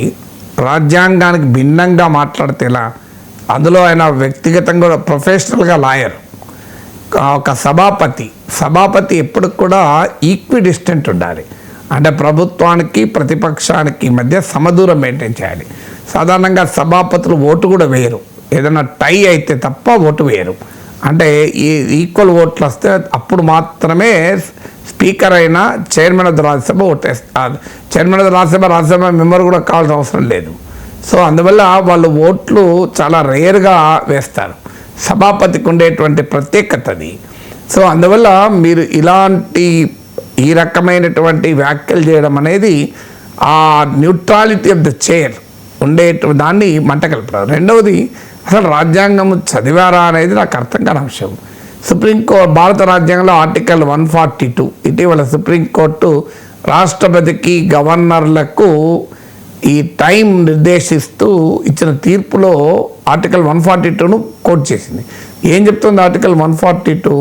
రాజ్యాంగానికి భిన్నంగా మాట్లాడితే ఎలా? అందులో ఆయన వ్యక్తిగతంగా ప్రొఫెషనల్గా లాయర్, ఒక సభాపతి ఎప్పుడు కూడా ఈక్విడిస్టెంట్ ఉండాలి. అంటే ప్రభుత్వానికి ప్రతిపక్షానికి మధ్య సమదూరం మెయింటైన్ చేయాలి. సాధారణంగా సభాపతులు ఓటు కూడా వేయరు, ఏదైనా టై అయితే తప్ప ఓటు వేయరు. అంటే ఈ ఈక్వల్ ఓట్లు వస్తే అప్పుడు మాత్రమే స్పీకర్ అయినా చైర్మన్ ఆఫ్ ద రాజ్యసభ ఓటేస్తారు. Chairman of the Rajya Sabha member కూడా కావాల్సిన అవసరం లేదు. సో అందువల్ల వాళ్ళు ఓట్లు చాలా రేర్గా వేస్తారు. సభాపతికి ఉండేటువంటి ప్రత్యేకత అది. సో అందువల్ల మీరు ఇలాంటి ఈ రకమైనటువంటి వ్యాఖ్యలు చేయడం అనేది ఆ న్యూట్రాలిటీ ఆఫ్ ద చైర్ ఉండేటువంటి దాన్ని మంటగలపడం. రెండవది, అసలు రాజ్యాంగం చదివారా అనేది నాకు అర్థం కాని అంశం. సుప్రీంకోర్టు భారత రాజ్యాంగంలో ఆర్టికల్ 142 ఇటీవల సుప్రీంకోర్టు రాష్ట్రపతికి, గవర్నర్లకు ఈ టైం నిర్దేశిస్తూ ఇచ్చిన తీర్పులో ఆర్టికల్ 142ను కోట్ చేసింది. ఏం చెప్తుంది ఆర్టికల్ 142?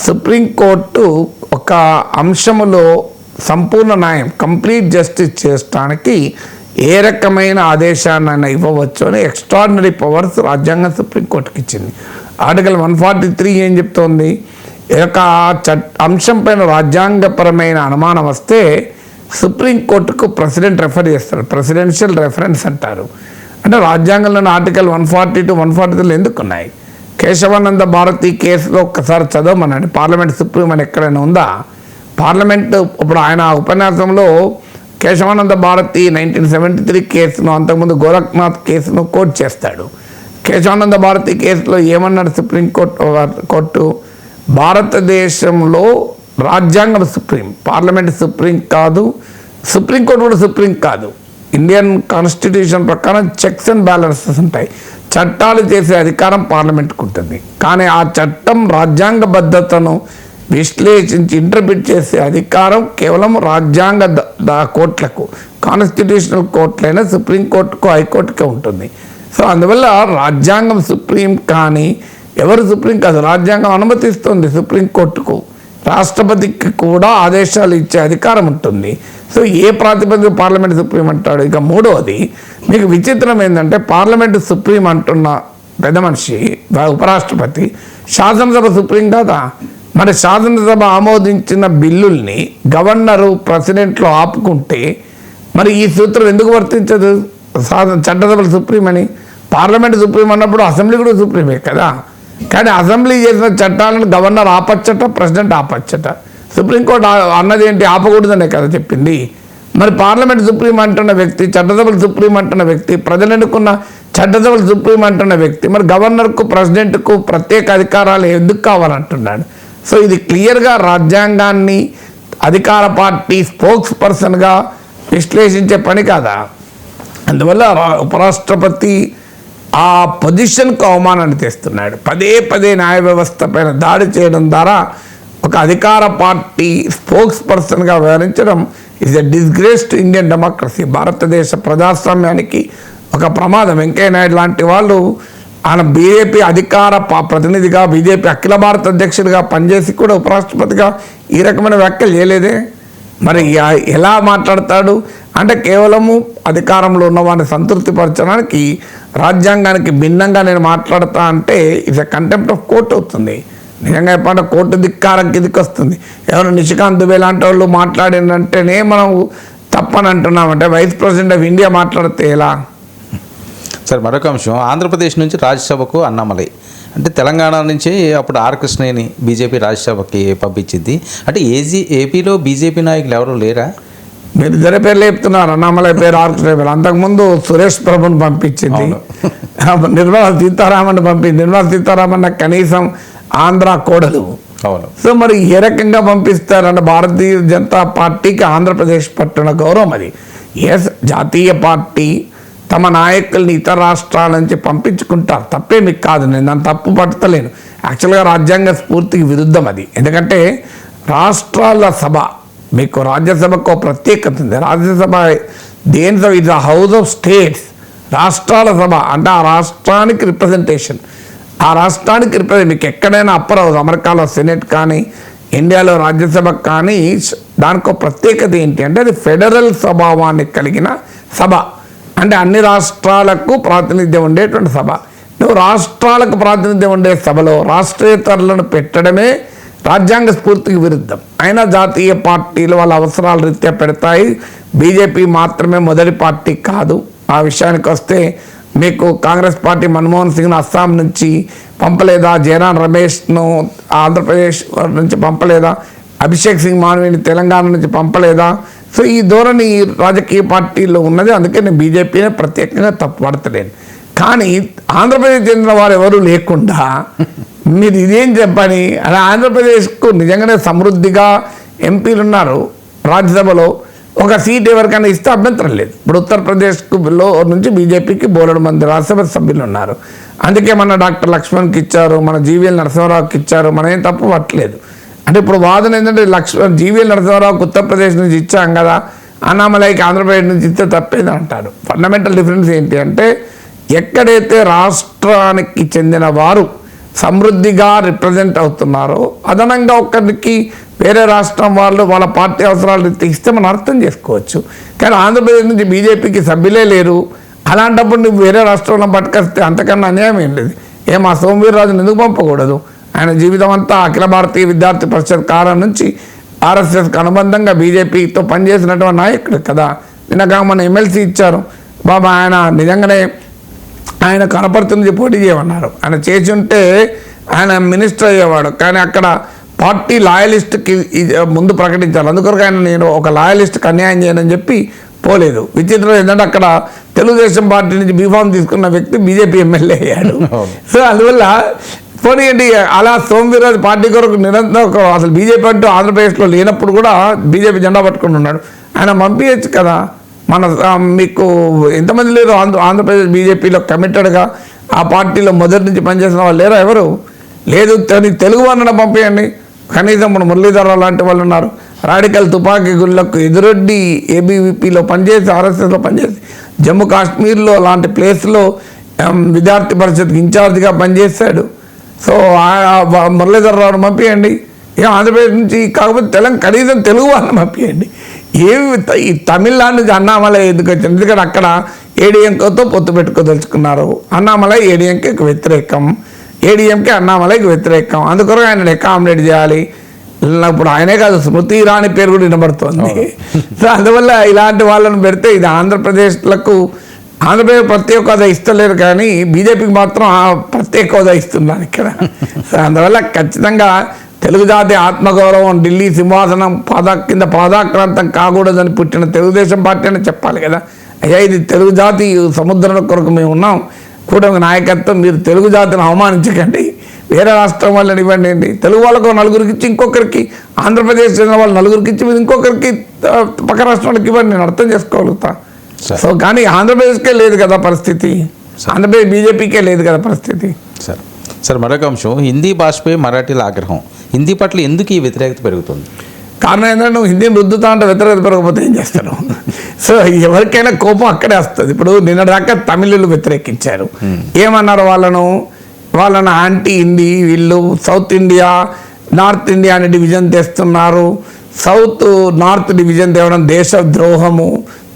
సుప్రీంకోర్టు ఒక అంశములో సంపూర్ణ న్యాయం, కంప్లీట్ జస్టిస్ చేయడానికి ఏ రకమైన ఆదేశాన్ని ఇవ్వవచ్చు అని ఎక్స్ట్రాడినరీ పవర్స్ రాజ్యాంగం సుప్రీంకోర్టుకి ఇచ్చింది. ఆర్టికల్ 143 ఏం చెప్తోంది? ఒక అంశం పైన రాజ్యాంగపరమైన అనుమానం వస్తే సుప్రీంకోర్టుకు ప్రెసిడెంట్ రెఫర్ చేస్తారు. ప్రెసిడెన్షియల్ రెఫరెన్స్ అంటారు. అంటే రాజ్యాంగంలోని ఆర్టికల్ 142, 143 ఎందుకు ఉన్నాయి? కేశవానంద భారతి కేసులో ఒక్కసారి చదవమనండి. పార్లమెంట్ సుప్రీం అని ఎక్కడైనా ఉందా? పార్లమెంట్ ఇప్పుడు ఆయన ఉపన్యాసంలో కేశవానంద భారతి 1973 కేసును, అంతకుముందు గోరఖ్నాథ్ కేసును కోట్ చేస్తాడు. కేశవానంద భారతి కేసులో ఏమన్నాడు కోర్టు? భారతదేశంలో రాజ్యాంగం సుప్రీం, పార్లమెంట్ సుప్రీం కాదు, సుప్రీంకోర్టు కూడా సుప్రీం కాదు. ఇండియన్ కాన్స్టిట్యూషన్ ప్రకారం చెక్స్ అండ్ బ్యాలెన్సెస్ ఉంటాయి. చట్టాలు చేసే అధికారం పార్లమెంట్కి ఉంటుంది. కానీ ఆ చట్టం రాజ్యాంగబద్ధతను విశ్లేషించి ఇంటర్ప్రిట్ చేసే అధికారం కేవలం రాజ్యాంగ కోర్టులకు, కాన్స్టిట్యూషనల్ కోర్టులైనా సుప్రీంకోర్టుకు, హైకోర్టుకే ఉంటుంది. సో అందువల్ల రాజ్యాంగం సుప్రీం కానీ ఎవరు సుప్రీం కాదు. రాజ్యాంగం అనుమతిస్తుంది సుప్రీంకోర్టుకు, రాష్ట్రపతికి కూడా ఆదేశాలు ఇచ్చే అధికారం ఉంటుంది. సో ఏ ప్రాతిపదిక పార్లమెంట్ సుప్రీం అంటాడు? ఇక మూడవది, మీకు విచిత్రం ఏంటంటే పార్లమెంట్ సుప్రీం అంటున్న పెద్ద మనిషి ఉపరాష్ట్రపతి, శాసనసభ సుప్రీం కాదా? మరి శాసనసభ ఆమోదించిన బిల్లుల్ని గవర్నరు ప్రెసిడెంట్లో ఆపుకుంటే మరి ఈ సూత్రం ఎందుకు వర్తించదు? చట్టసభ సుప్రీం అని. పార్లమెంట్ సుప్రీం అన్నప్పుడు అసెంబ్లీ కూడా సుప్రీమే కదా. కానీ అసెంబ్లీ చేసిన చట్టాలను గవర్నర్ ఆపచ్చట, ప్రెసిడెంట్ ఆపచ్చట. సుప్రీంకోర్టు అన్నది ఏంటి? ఆపకూడదనే కదా చెప్పింది. మరి పార్లమెంట్ సుప్రీం అంటున్న వ్యక్తి, చట్టసభలు సుప్రీం అంటున్న వ్యక్తి, ప్రజలు ఎన్నుకున్న చట్టసభలు సుప్రీం అంటున్న వ్యక్తి మరి గవర్నర్కు, ప్రెసిడెంట్కు ప్రత్యేక అధికారాలు ఎందుకు కావాలంటున్నాడు? సో ఇది క్లియర్గా రాజ్యాంగాన్ని అధికార పార్టీ స్పోక్స్ పర్సన్గా విశ్లేషించే పని కాదా? అందువల్ల ఉపరాష్ట్రపతి ఆ పొజిషన్కు అవమానాన్ని తెస్తున్నాడు. పదే పదే న్యాయ వ్యవస్థ పైన దాడి చేయడం ద్వారా ఒక అధికార పార్టీ స్పోక్స్ పర్సన్గా వ్యవహరించడం is a disgrace to Indian democracy. భారతదేశ ప్రజాస్వామ్యానికి ఒక ప్రమాదం. వెంకయ్య నాయుడు లాంటి వాళ్ళు ఆయన బీజేపీ అధికార ప్రతినిధిగా, బీజేపీ అఖిల భారత అధ్యక్షుడిగా పనిచేసి కూడా ఉపరాష్ట్రపతిగా ఈ రకమైన వ్యాఖ్యలు చేయలేదే. మరి ఎలా మాట్లాడతాడు అంటే కేవలము అధికారంలో ఉన్న వాడిని సంతృప్తిపరచడానికి రాజ్యాంగానికి భిన్నంగా నేను మాట్లాడతా అంటే it's a contempt of court అవుతుంది. నిజంగా చెప్పంటే కోర్టు ధిక్కారం కిందికి వస్తుంది. ఎవరు నిషికాంత్ దుబే లాంటి వాళ్ళు మాట్లాడిందంటేనే మనం తప్పని అంటున్నామంటే వైస్ ప్రెసిడెంట్ ఆఫ్ ఇండియా మాట్లాడితే ఎలా? సార్ మరొక అంశం, ఆంధ్రప్రదేశ్ నుంచి రాజ్యసభకు అన్నామలై, అంటే తెలంగాణ నుంచి అప్పుడు ఆర్ కృష్ణయ్యని బీజేపీ రాజ్యసభకి పంపించింది. అంటే ఏపీలో బీజేపీ నాయకులు ఎవరు లేరా? మీరు ఇద్దరి పేర్లు చెప్తున్నారు. అన్నామలై పేరు, ఆర్ కృష్ణయ్య పేరు. అంతకుముందు సురేష్ ప్రభుని పంపించింది, నిర్మలా సీతారామన్ పంపింది. నిర్మలా సీతారామన్ కనీసం ఆంధ్ర కోడలు. అవును. సో మరి ఏ రకంగా పంపిస్తారంటే భారతీయ జనతా పార్టీకి ఆంధ్రప్రదేశ్ పట్టిన గౌరవం అది. ఎస్, జాతీయ పార్టీ తమ నాయకుల్ని ఇతర రాష్ట్రాల నుంచి పంపించుకుంటారు, తప్పేమి కాదు, నేను దాన్ని తప్పు పట్టలేను. యాక్చువల్గా రాజ్యాంగ స్ఫూర్తికి విరుద్ధం అది. ఎందుకంటే రాష్ట్రాల సభ, మీకు రాజ్యసభకు ప్రత్యేకత ఉంది. రాజ్యసభ దేని సభ? ఇది హౌస్ ఆఫ్ స్టేట్స్, రాష్ట్రాల సభ. అంటే ఆ రాష్ట్రానికి రిప్రజెంటేషన్, ఆ రాష్ట్రానికి రిప్రజెంట్. మీకు ఎక్కడైనా అప్పర్ హౌస్, అమెరికాలో సెనెట్ కానీ, ఇండియాలో రాజ్యసభ కానీ, దానికో ప్రత్యేకత ఏంటి అంటే అది ఫెడరల్ స్వభావాన్ని కలిగిన సభ. అంటే అన్ని రాష్ట్రాలకు ప్రాతినిధ్యం ఉండేటువంటి సభ. నువ్వు రాష్ట్రాలకు ప్రాతినిధ్యం ఉండే సభలో రాష్ట్రేతరులను పెట్టడమే రాజ్యాంగ స్ఫూర్తికి విరుద్ధం. అయినా జాతీయ పార్టీలు వాళ్ళ అవసరాల రీత్యా పెడతాయి. బీజేపీ మాత్రమే మొదటి పార్టీ కాదు. ఆ విషయానికి వస్తే మీకు కాంగ్రెస్ పార్టీ మన్మోహన్ సింగ్ను అస్సాం నుంచి పంపలేదా? జయరాం రమేష్ను ఆంధ్రప్రదేశ్ నుంచి పంపలేదా? అభిషేక్ సింగ్ మాన్వీని తెలంగాణ నుంచి పంపలేదా? సో ఈ ధోరణి రాజకీయ పార్టీల్లో ఉన్నది. అందుకే నేను బీజేపీనే ప్రత్యేకంగా తప్పుపడతలేను. కానీ ఆంధ్రప్రదేశ్ చెందిన వారు ఎవరు లేకుండా మీరు ఇదేం చెప్పని, అలా ఆంధ్రప్రదేశ్కు నిజంగానే సమృద్ధిగా ఎంపీలు ఉన్నారు. రాజ్యసభలో ఒక సీట్ ఎవరికైనా ఇస్తే అభ్యంతరం లేదు. ఇప్పుడు ఉత్తరప్రదేశ్లో నుంచి బీజేపీకి బోలెడు మంది రాజ్యసభ సభ్యులు ఉన్నారు. అందుకే మన డాక్టర్ లక్ష్మణ్కి ఇచ్చారు, మన జీవీఎల్ నరసింహారావుకి ఇచ్చారు. మనం ఏం తప్పు పట్టలేదు. అంటే ఇప్పుడు వాదన ఏంటంటే జీవీఎల్ నరసింహారావుకి ఉత్తరప్రదేశ్ నుంచి ఇచ్చాం కదా, అన్నామలైకి ఆంధ్రప్రదేశ్ నుంచి ఇస్తే తప్పేది అంటారు. ఫండమెంటల్ డిఫరెన్స్ ఏంటి అంటే ఎక్కడైతే రాష్ట్రానికి చెందిన వారు సమృద్ధిగా రిప్రజెంట్ అవుతున్నారో అదనంగా ఒకరికి వేరే రాష్ట్రం వాళ్ళు వాళ్ళ పార్టీ అవసరాలు ఇస్తే మనం అర్థం చేసుకోవచ్చు. కానీ ఆంధ్రప్రదేశ్ నుంచి బీజేపీకి సభ్యులే లేరు. అలాంటప్పుడు నువ్వు వేరే రాష్ట్రంలో పట్టుకొస్తే అంతకన్నా అన్యాయం ఏం లేదు. ఆ సోమవీర్రాజును ఎందుకు పంపకూడదు? ఆయన జీవితం అంతా అఖిల భారతీయ విద్యార్థి పరిషత్ కాలం నుంచి ఆర్ఎస్ఎస్కి అనుబంధంగా బీజేపీతో పనిచేసినటువంటి నాయకుడు కదా. నిన్నగా మన ఎమ్మెల్సీ ఇచ్చారు. బాబా ఆయన నిజంగానే ఆయన కనపడుతుంది పోటీ చేయమన్నారు. ఆయన చేసి ఉంటే ఆయన మినిస్టర్ అయ్యేవాడు. కానీ అక్కడ పార్టీ లాయలిస్ట్కి ముందు ప్రకటించాలి. అందుకొరకు ఆయన నేను ఒక లాయలిస్ట్కి అన్యాయం చేయనని చెప్పి పోలేదు. విచిత్రం ఏంటంటే అక్కడ తెలుగుదేశం పార్టీ నుంచి బీఫామ్ తీసుకున్న వ్యక్తి బీజేపీ ఎమ్మెల్యే అయ్యాడు. సో అందువల్ల పోనీయండి, అలా సోమవీరాజు పార్టీ కొరకు నిరంతరం అసలు బీజేపీ అంటూ ఆంధ్రప్రదేశ్లో లేనప్పుడు కూడా బీజేపీ జెండా పట్టుకుని ఉన్నాడు. ఆయన పంపించచ్చు కదా. మన మీకు ఎంతమంది లేరు ఆంధ్రప్రదేశ్ బీజేపీలో కమిటెడ్గా ఆ పార్టీలో మొదటి నుంచి పనిచేసిన వాళ్ళు లేరా? ఎవరు లేదు. తెలుగు వాళ్ళని పంపించండి. కనీసం మన మురళీధరరావు లాంటి వాళ్ళు ఉన్నారు. రాడికల్ తుపాకీ గుళ్ళకు ఎదురొడ్డి ఏబీవీపీలో పనిచేసి, ఆర్ఎస్ఎస్లో పనిచేసి, జమ్మూ కాశ్మీర్లో లాంటి ప్లేస్లో విద్యార్థి పరిషత్కి ఇన్ఛార్జిగా పనిచేశాడు. సో మురళీధరరావును పంపించండి. ఆంధ్రప్రదేశ్ నుంచి కాకపోతే కనీసం తెలుగు వాళ్ళని పంపించండి. ఈ తమిళనాడు నుంచి అన్నామలై ఎందుకు వచ్చింది? ఎందుకంటే అక్కడ ఏడీఎంకేతో పొత్తు పెట్టుకోదలుచుకున్నారు. అన్నామలై ఏడీఎంకేకి వ్యతిరేకం, ఏడీఎంకే అన్నామలైకి వ్యతిరేకం. అందుకొరకు ఆయన అకామిడేట్ చేయాలి. ఇప్పుడు ఆయనే కాదు, స్మృతి ఇరానీ పేరు కూడా వినబడుతుంది. సో అందువల్ల ఇలాంటి వాళ్ళని పెడితే ఇది ఆంధ్రప్రదేశ్లకు ఆంధ్రప్రదేశ్ ప్రత్యేక హోదా ఇస్తలేరు, కానీ బీజేపీకి మాత్రం ప్రత్యేక హోదా ఇస్తున్నారు ఇక్కడ. సో అందువల్ల ఖచ్చితంగా తెలుగు జాతి ఆత్మగౌరవం, ఢిల్లీ సింహాసనం కింద పాదాక్రాంతం కాకూడదని పుట్టిన తెలుగుదేశం పార్టీ అని చెప్పాలి కదా. అయ్యా, ఇది తెలుగు జాతి సముద్రం కొరకు మేము ఉన్నాం, కూటమి నాయకత్వం, మీరు తెలుగు జాతిని అవమానించకండి, వేరే రాష్ట్రం వాళ్ళని ఇవ్వండి. తెలుగు వాళ్ళకు నలుగురికి ఇచ్చి, ఇంకొకరికి ఆంధ్రప్రదేశ్ చెందిన వాళ్ళు నలుగురికి ఇచ్చి, మీరు ఇంకొకరికి పక్క రాష్ట్రాలకు ఇవ్వండి. నేను అర్థం చేసుకోగలుగుతా. సో కానీ ఆంధ్రప్రదేశ్కే లేదు కదా పరిస్థితి, ఆంధ్రప్రదేశ్ బీజేపీకే లేదు కదా పరిస్థితి. సార్ మరొక అంశం, హిందీ భాషపై మరాఠీల ఆగ్రహం. హిందీ పట్ల ఎందుకు ఈ వ్యతిరేకత పెరుగుతుంది? కారణం ఏంటంటే నువ్వు హిందీని రుద్దుతా అంటే వ్యతిరేకత పెరగకపోతే ఏం చేస్తాను? సో ఎవరికైనా కోపం అక్కడే వస్తుంది. ఇప్పుడు నిన్నదాకా తమిళులు వ్యతిరేకించారు. ఏమన్నారు వాళ్ళను యాంటీ హిందీ, వీళ్ళు సౌత్ ఇండియా నార్త్ ఇండియా అనే డివిజన్ తెస్తున్నారు. సౌత్ నార్త్ డివిజన్ తేవడం దేశ ద్రోహము,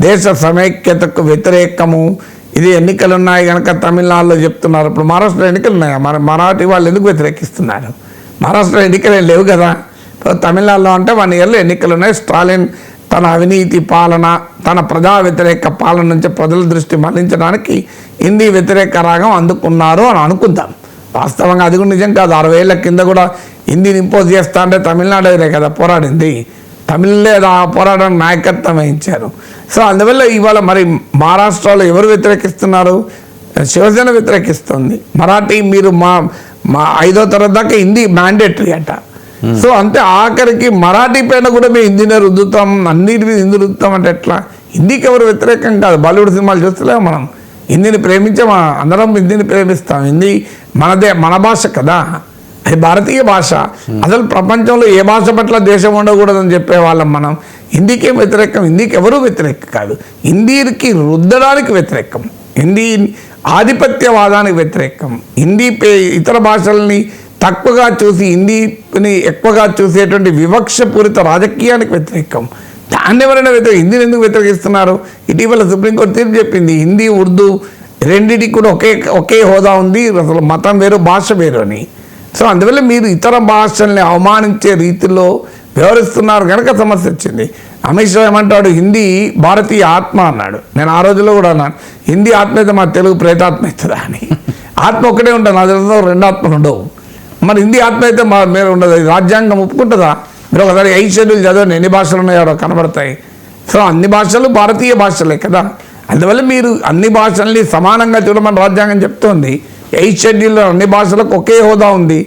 దేశ సమైక్యతకు వ్యతిరేకము. ఇది ఎన్నికలు ఉన్నాయి కనుక తమిళనాడులో చెప్తున్నారు. ఇప్పుడు మహారాష్ట్ర ఎన్నికలు ఉన్నాయి, మరాఠీ వాళ్ళు ఎందుకు వ్యతిరేకిస్తున్నారు? మహారాష్ట్ర ఎన్నికలు ఏం లేవు కదా. తమిళనాడులో అంటే 1 ఇయర్లో ఎన్నికలు ఉన్నాయి. స్టాలిన్ తన అవినీతి పాలన, తన ప్రజా వ్యతిరేక పాలన నుంచి ప్రజల దృష్టి మళ్లించడానికి హిందీ వ్యతిరేక రాగం అందుకున్నారు అని అనుకుందాం. వాస్తవంగా అది కూడా నిజం కాదు. 60 ఏళ్ల కింద కూడా హిందీని ఇంపోజ్ చేస్తా అంటే తమిళనాడే కదా పోరాడింది. తమిళే ఆ పోరాటానికి నాయకత్వం వహించారు. సో అందువల్ల ఇవాళ మరి మహారాష్ట్రలో ఎవరు వ్యతిరేకిస్తున్నారు? శివసేన వ్యతిరేకిస్తుంది. మరాఠీ మీరు మా 5వ తరగతి దాకా హిందీ మ్యాండేటరీ అట. సో అంతే, ఆఖరికి మరాఠీ పైన కూడా మేము హిందీనే రుద్దుతాం, అన్నిటి మీద హిందీ రుద్దుతాం అంటే ఎట్లా? హిందీకి ఎవరు వ్యతిరేకం కాదు. బాలీవుడ్ సినిమాలు చూస్తలేము మనం. హిందీని ప్రేమించామా? అందరం హిందీని ప్రేమిస్తాం. హిందీ మన భాష కదా, అది భారతీయ భాష. అసలు ప్రపంచంలో ఏ భాష పట్ల దేశం ఉండకూడదని చెప్పేవాళ్ళం మనం. హిందీకి వ్యతిరేకం, హిందీకి ఎవరూ వ్యతిరేకం కాదు. హిందీకి రుద్దడానికి వ్యతిరేకం, హిందీ ఆధిపత్యవాదానికి వ్యతిరేకం, హిందీ ఇతర భాషల్ని తక్కువగా చూసి హిందీని ఎక్కువగా చూసేటువంటి వివక్షపూరిత రాజకీయానికి వ్యతిరేకం. దాన్ని ఎవరైనా హిందీని ఎందుకు వ్యతిరేకిస్తున్నారు? ఇటీవల సుప్రీంకోర్టు తీర్పు చెప్పింది, హిందీ ఉర్దూ రెండింటికి కూడా ఒకే హోదా ఉంది, అసలు మతం వేరు భాష వేరు అని. సో అందువల్ల మీరు ఇతర భాషల్ని అవమానించే రీతిలో వ్యవహరిస్తున్నారు కనుక సమస్య వచ్చింది. అమిత్ షా ఏమంటాడు, హిందీ భారతీయ ఆత్మ అన్నాడు. నేను ఆ రోజుల్లో కూడా అన్నాను, హిందీ ఆత్మ అయితే మా తెలుగు ప్రేతాత్మ అవుతుందా అని. ఆత్మ ఒకటే ఉంటుంది, నా తెలుగులో 2 ఆత్మలు ఉండవు. మరి హిందీ ఆత్మ అయితే మా మీద ఉండదు. రాజ్యాంగం ఒప్పుకుంటుందా? మీరు ఒకసారి 5 షెడ్యూల్ చదవండి, ఎన్ని భాషలు ఉన్నాయో కనబడతాయి. సో అన్ని భాషలు భారతీయ భాషలే కదా. అందువల్ల మీరు అన్ని భాషల్ని సమానంగా చూడమని రాజ్యాంగం చెప్తోంది. 8 షెడ్యూల్లో అన్ని భాషలకు ఒకే హోదా ఉంది.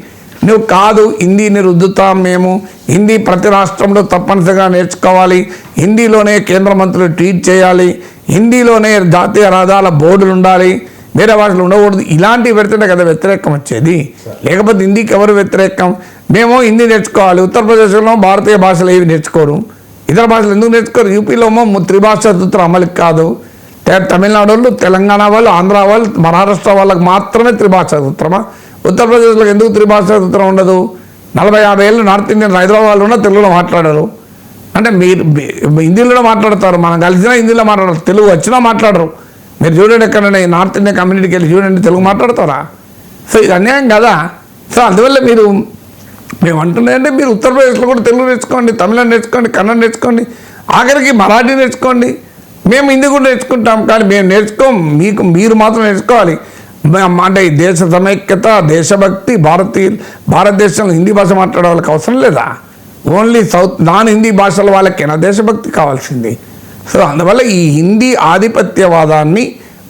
నువ్వు కాదు హిందీని రుద్దుతాం మేము, హిందీ ప్రతి రాష్ట్రంలో తప్పనిసరిగా నేర్చుకోవాలి, హిందీలోనే కేంద్ర మంత్రులు ట్వీట్ చేయాలి, హిందీలోనే జాతీయ రహదారుల బోర్డులు ఉండాలి, వేరే భాషలు ఉండకూడదు. ఇలాంటివి పెడితేనే కదా వ్యతిరేకం వచ్చేది. లేకపోతే హిందీకి ఎవరు వ్యతిరేకం? మేము హిందీ నేర్చుకోవాలి. ఉత్తరప్రదేశ్లో భారతీయ భాషలు ఏవి నేర్చుకోరు, ఇతర భాషలు ఎందుకు నేర్చుకోరు? యూపీలో త్రిభాషా సూత్రం అమలుకి కాదు. తమిళనాడు వాళ్ళు, తెలంగాణ వాళ్ళు, ఆంధ్ర వాళ్ళు, మహారాష్ట్ర వాళ్ళకి మాత్రమే త్రిభాషా సూత్రమా? ఉత్తరప్రదేశ్లో ఎందుకు త్రిభాషా సూత్రం ఉండదు? 40-50 ఏళ్ళు నార్త్ ఇండియన్ హైదరాబాద్లో ఉన్న తెలుగులో మాట్లాడరు. అంటే మీరు హిందీలో మాట్లాడతారు, మనం కలిసినా హిందీలో మాట్లాడరు, తెలుగు వచ్చినా మాట్లాడరు. మీరు చూడండి, ఎక్కడైనా నార్త్ ఇండియన్ కమ్యూనిటీకి వెళ్ళి చూడండి, తెలుగు మాట్లాడతారా? సో ఇది అన్యాయం కదా. సో అందువల్ల మేము అంటున్నాయంటే మీరు ఉత్తరప్రదేశ్లో కూడా తెలుగు నేర్చుకోండి, తమిళం నేర్చుకోండి, కన్నడ నేర్చుకోండి, ఆఖరికి మరాఠీ నేర్చుకోండి. మేము హిందీ కూడా నేర్చుకుంటాం, కానీ మేము నేర్చుకోం, మీరు మాత్రం నేర్చుకోవాలి. అంటే ఈ దేశ సమైక్యత, దేశభక్తి, భారతదేశంలో హిందీ భాష మాట్లాడే వాళ్ళకి అవసరం లేదా? ఓన్లీ నాన్ హిందీ భాషల వాళ్ళకేనా దేశభక్తి కావాల్సింది? సో అందువల్ల ఈ హిందీ ఆధిపత్యవాదాన్ని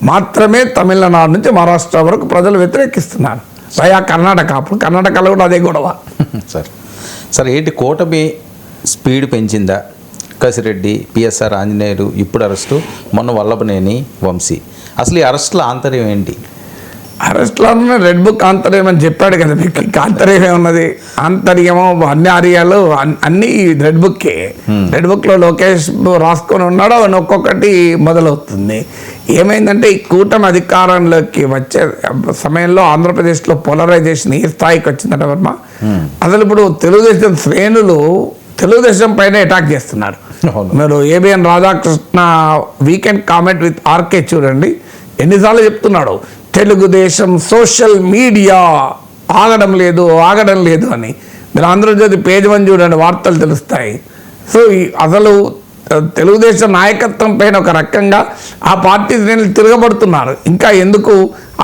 మాత్రమే తమిళనాడు నుంచి మహారాష్ట్ర వరకు ప్రజలు వ్యతిరేకిస్తున్నారు. పైగా కర్ణాటక, అప్పుడు కర్ణాటకలో కూడా అదే గొడవ. సరే ఏంటి కూటమి స్పీడ్ పెంచిందా? కసిరెడ్డి, పిఎస్ఆర్ ఆంజనేయులు ఇప్పుడు అరెస్టు, మొన్న వల్లభనేని వంశీ. అసలు ఈ అరెస్టుల ఆంతర్యం ఏంటి? అరెస్ట్లోనే రెడ్ బుక్ ఆంతర్యం అని చెప్పాడు కదా మీకు. ఇంకా ఆంతర్యమే ఉన్నది. ఆంతర్యమో అన్ని ఆర్యాలు అన్నీ రెడ్ బుక్కే. రెడ్ బుక్లో లోకేష్ రాసుకొని ఉన్నాడో అవన్నీ ఒక్కొక్కటి మొదలవుతుంది. ఏమైందంటే ఈ కూటమి అధికారంలోకి వచ్చే సమయంలో ఆంధ్రప్రదేశ్లో పోలరైజేషన్ ఏ స్థాయికి వచ్చిందంటే వర్మ, అసలు ఇప్పుడు తెలుగుదేశం శ్రేణులు తెలుగుదేశం పైన అటాక్ చేస్తున్నారు. మీరు ABN Radhakrishna weekend comment with RK చూడండి, ఎన్నిసార్లు చెప్తున్నాడు తెలుగుదేశం సోషల్ మీడియా ఆగడం లేదు అని. మీరు ఆంధ్రజ్యోతి పేజ్ 1 చూడండి, వార్తలు తెలుస్తాయి. సో అసలు తెలుగుదేశం నాయకత్వం పైన ఒక రకంగా ఆ పార్టీ శ్రేణులు తిరగబడుతున్నారు. ఇంకా ఎందుకు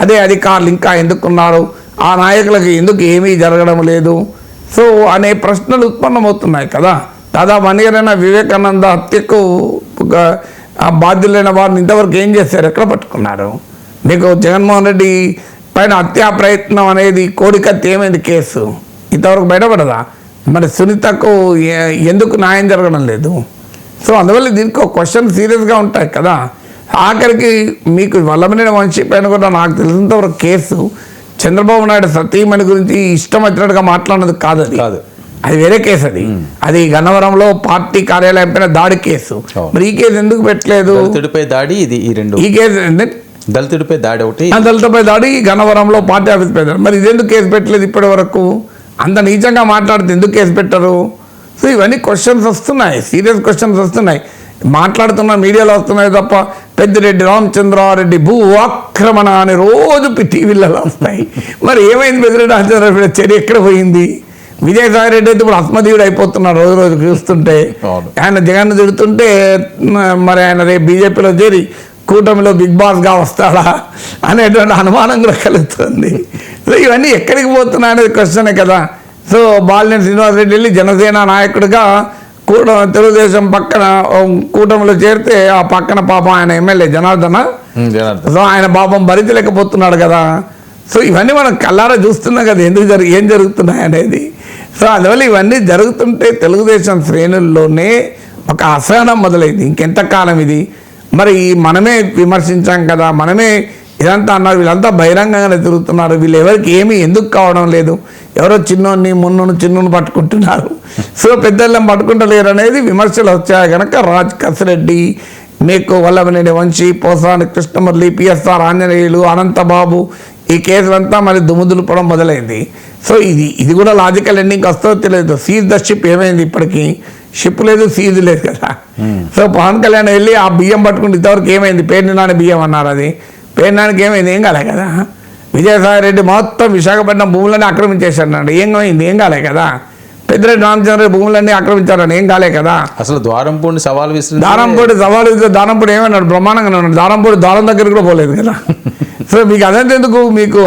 అదే అధికారులు ఇంకా ఎందుకున్నారు, ఆ నాయకులకు ఎందుకు ఏమీ జరగడం లేదు సో అనే ప్రశ్నలు ఉత్పన్నమవుతున్నాయి కదా. దాదాపు 1 year అయినా వివేకానంద హత్యకు బాధ్యులైన వారిని ఇంతవరకు ఏం చేశారు, ఎక్కడ పట్టుకున్నారు? మీకు జగన్మోహన్ రెడ్డి పైన హత్యా ప్రయత్నం అనేది కోడికత్తి ఏమైంది కేసు, ఇంతవరకు బయటపడదా? మరి సునీతకు ఎందుకు న్యాయం జరగడం లేదు? సో అందువల్ల దీనికి ఒక క్వశ్చన్ సీరియస్గా ఉంటాయి కదా. ఆఖరికి మీకు వల్లభనేని వంశీ పైన కూడా నాకు తెలిసినంతవరకు కేసు చంద్రబాబు నాయుడు సతీమణి గురించి ఇష్టం వచ్చినట్టుగా మాట్లాడినది కాదు, అది వేరే కేసు. అది గన్నవరంలో పార్టీ కార్యాలయం పైన దాడి కేసు. మరి ఈ కేసు ఎందుకు పెట్టలేదు? దాడి ఈ కేసు దళితుడిపై దాడి ఒకటి, దళితుడిపై దాడి గన్నవరంలో పార్టీ ఆఫీస్ పై దాడి. మరి ఇదెందుకు కేసు పెట్టలేదు ఇప్పటి వరకు? అంత నీచంగా మాట్లాడితే ఎందుకు కేసు పెట్టరు? సో ఇవన్నీ క్వశ్చన్స్ వస్తున్నాయి, సీరియస్ క్వశ్చన్స్ వస్తున్నాయి. మాట్లాడుతున్న మీడియాలో వస్తున్నాయి తప్ప పెద్దిరెడ్డి రామచంద్రారెడ్డి భూ ఆక్రమణ అని రోజు టీవీలలో వస్తాయి. మరి ఏమైంది పెద్దిరెడ్డి రామచంద్రారెడ్డి చర్య ఎక్కడ పోయింది? విజయసాయి రెడ్డి అయితే ఇప్పుడు అస్మదీయుడు అయిపోతున్నాడు రోజు రోజు చూస్తుంటే. ఆయన జగన్ తిడుతుంటే మరి ఆయన రేపు బీజేపీలో చేరి కూటమిలో బిగ్ బాస్గా వస్తాడా అనేటువంటి అనుమానం కూడా కలుగుతుంది. సో ఇవన్నీ ఎక్కడికి పోతున్నాయి అనేది క్వశ్చనే కదా. సో బాలినేని శ్రీనివాసరెడ్డి వెళ్ళి జనసేన నాయకుడిగా తెలుగుదేశం పక్కన కూటమిలో చేరితే ఆ పక్కన పాపం ఆయన ఎమ్మెల్యే జనార్దన, సో ఆయన పాపం భరించలేకపోతున్నాడు కదా. సో ఇవన్నీ మనం కళ్ళారా చూస్తున్నాం కదా ఏం జరుగుతున్నాయి అనేది. సో అందువల్ల ఇవన్నీ జరుగుతుంటే తెలుగుదేశం శ్రేణుల్లోనే ఒక అసహనం మొదలైంది. ఇంకెంతకాలం ఇది? మరి మనమే విమర్శించాం కదా, మనమే ఇదంతా అన్నారు, వీళ్ళంతా బహిరంగంగానే తిరుగుతున్నారు, వీళ్ళు ఎవరికి ఏమీ ఎందుకు కావడం లేదు, ఎవరో చిన్నుని పట్టుకుంటున్నారు, సో పెద్దలను పట్టుకుంటలేరు అనేది విమర్శలు వచ్చాయి కనుక కసిరెడ్డి, మీకు వల్లభనేని వంశీ, పోసాని కృష్ణమురళి, పిఎస్ఆర్ ఆంజనేయులు, అనంతబాబు ఈ కేసులంతా మరి దుమ్ముదులుపడం మొదలైంది. సో ఇది కూడా లాజికల్ ఎండింగ్ వస్తుందో తెలియదు. సీజ్ ద షిప్ ఏమైంది? ఇప్పటికీ షిప్ లేదు, సీజ్ లేదు కదా. సో పవన్ కళ్యాణ్ వెళ్ళి ఆ బియ్యం పట్టుకుంటే ఇంతవరకు ఏమైంది? పేరు నాని బియ్యం అన్నారు, అది పేరు నానికి ఏమైంది? ఏం కాలే కదా. విజయసాయి రెడ్డి మొత్తం విశాఖపట్నం భూములన్నీ ఆక్రమించేశాడు, ఏం కాలే కదా. పెద్దిరెడ్డి రామచంద్ర భూములన్నీ ఆక్రమించారని ఏం కాలే కదా. అసలు ద్వారంపూడి సవాల్ విసిరి దారంపూడి ఏమన్నాడు? బ్రహ్మాండంగా ఉన్నాడు. దారంపూడి దారం దగ్గరికి కూడా పోలేదు కదా. సో మీకు అదంతెందుకు, మీకు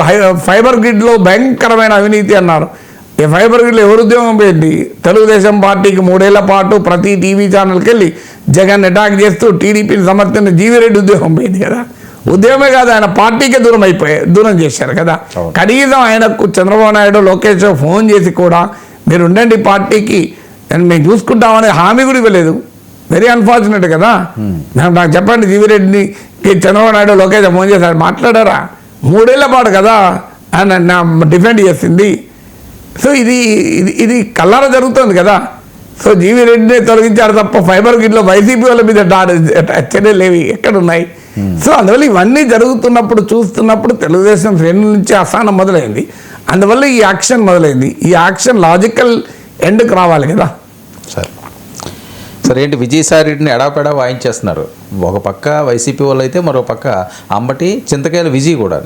ఫైబర్ గ్రిడ్లో భయంకరమైన అవినీతి అన్నారు. ఈ ఫైబర్ గ్రిడ్లో ఎవరు ఉద్యోగం పోయింది? తెలుగుదేశం పార్టీకి 3 ఏళ్ల పాటు ప్రతి టీవీ ఛానల్కి వెళ్ళి జగన్ అటాక్ చేస్తూ టీడీపీని సమర్థించిన జీవిరెడ్డి ఉద్యోగం పోయింది కదా. ఉద్యోగమే కాదు, ఆయన పార్టీకే దూరం చేశారు కదా. కనీసం ఆయనకు చంద్రబాబు నాయుడు, లోకేష్ ఫోన్ చేసి కూడా మీరు ఉండండి పార్టీకి మేము చూసుకుంటామనే హామీ కూడా ఇవ్వలేదు. వెరీ అన్ఫార్చునేట్ కదా. నాకు చెప్పండి, జీవిరెడ్డిని చంద్రబాబు నాయుడు, లోకేష్ ఫోన్ చేశారు, మాట్లాడారా? 3 ఏళ్ల పాటు కదా ఆయన డిఫెండ్ చేసింది. సో ఇది కల్లారా జరుగుతుంది కదా. సో జీవిరెడ్డిని తొలగించారు తప్ప ఫైబర్ గ్రిడ్లో వైసీపీ వాళ్ళ మీద చర్యలు ఏవి ఎక్కడున్నాయి? సో అందువల్ల ఇవన్నీ జరుగుతున్నప్పుడు చూస్తున్నప్పుడు తెలుగుదేశం శ్రేణుల నుంచి అసహనం మొదలైంది. అందువల్ల ఈ యాక్షన్ మొదలైంది. ఈ యాక్షన్ లాజికల్ ఎండ్కి రావాలి కదా. సరే ఏంటి విజయసాయి రెడ్డిని ఎడాపెడా వాయించేస్తున్నారు. ఒక పక్క వైసీపీ వాళ్ళు అయితే మరో పక్క అంబటి చింతకాయల విజయ్ కూడా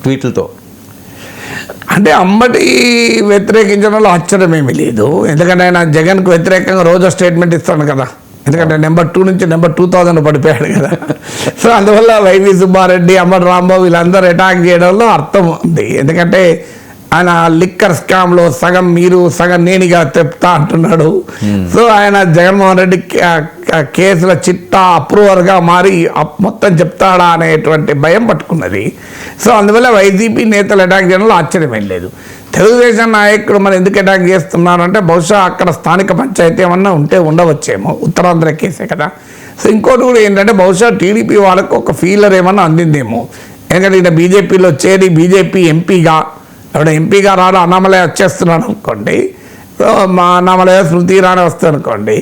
ట్వీట్లతో. అంటే అంబటి వ్యతిరేకించడంలో ఆశ్చర్యం ఏమీ లేదు. ఎందుకంటే ఆయన జగన్కు వ్యతిరేకంగా రోజు స్టేట్మెంట్ ఇస్తాడు కదా. ఎందుకంటే నెంబర్ 2 నుంచి నెంబర్ 2000 పడిపోయాడు కదా. సో అందువల్ల వైవి సుబ్బారెడ్డి, అంబటి రాంబాబు వీళ్ళందరూ అటాక్ చేయడంలో అర్థం ఉంది. ఎందుకంటే ఆయన లిక్కర్ స్కామ్లో సగం మీరు సగం నేనుగా చెప్తా అంటున్నాడు. సో ఆయన జగన్మోహన్ రెడ్డి కేసుల చిట్టా అప్రూవర్గా మారి మొత్తం చెప్తాడా అనేటువంటి భయం పట్టుకున్నది. సో అందువల్ల వైసీపీ నేతలు అటాక్ చేయడంలో ఆశ్చర్యమేం లేదు. తెలుగుదేశం నాయకుడు మరి ఎందుకు అటాక్ చేస్తున్నారు అంటే బహుశా అక్కడ స్థానిక పంచాయతీ ఏమన్నా ఉంటే ఉండవచ్చేమో, ఉత్తరాంధ్ర కేసే కదా. సో ఇంకోటి కూడా ఏంటంటే బహుశా టీడీపీ వాళ్ళకు ఒక ఫీలర్ ఏమన్నా అందిందేమో. ఎందుకంటే ఈయన బీజేపీలో చేరి బీజేపీ ఎంపీగా ఎవడ ఎంపీగా రాడు అన్నామలై వచ్చేస్తున్నాడు అనుకోండి, మా అన్నామలై స్మృతి ఇరానీ వస్తుంది అనుకోండి.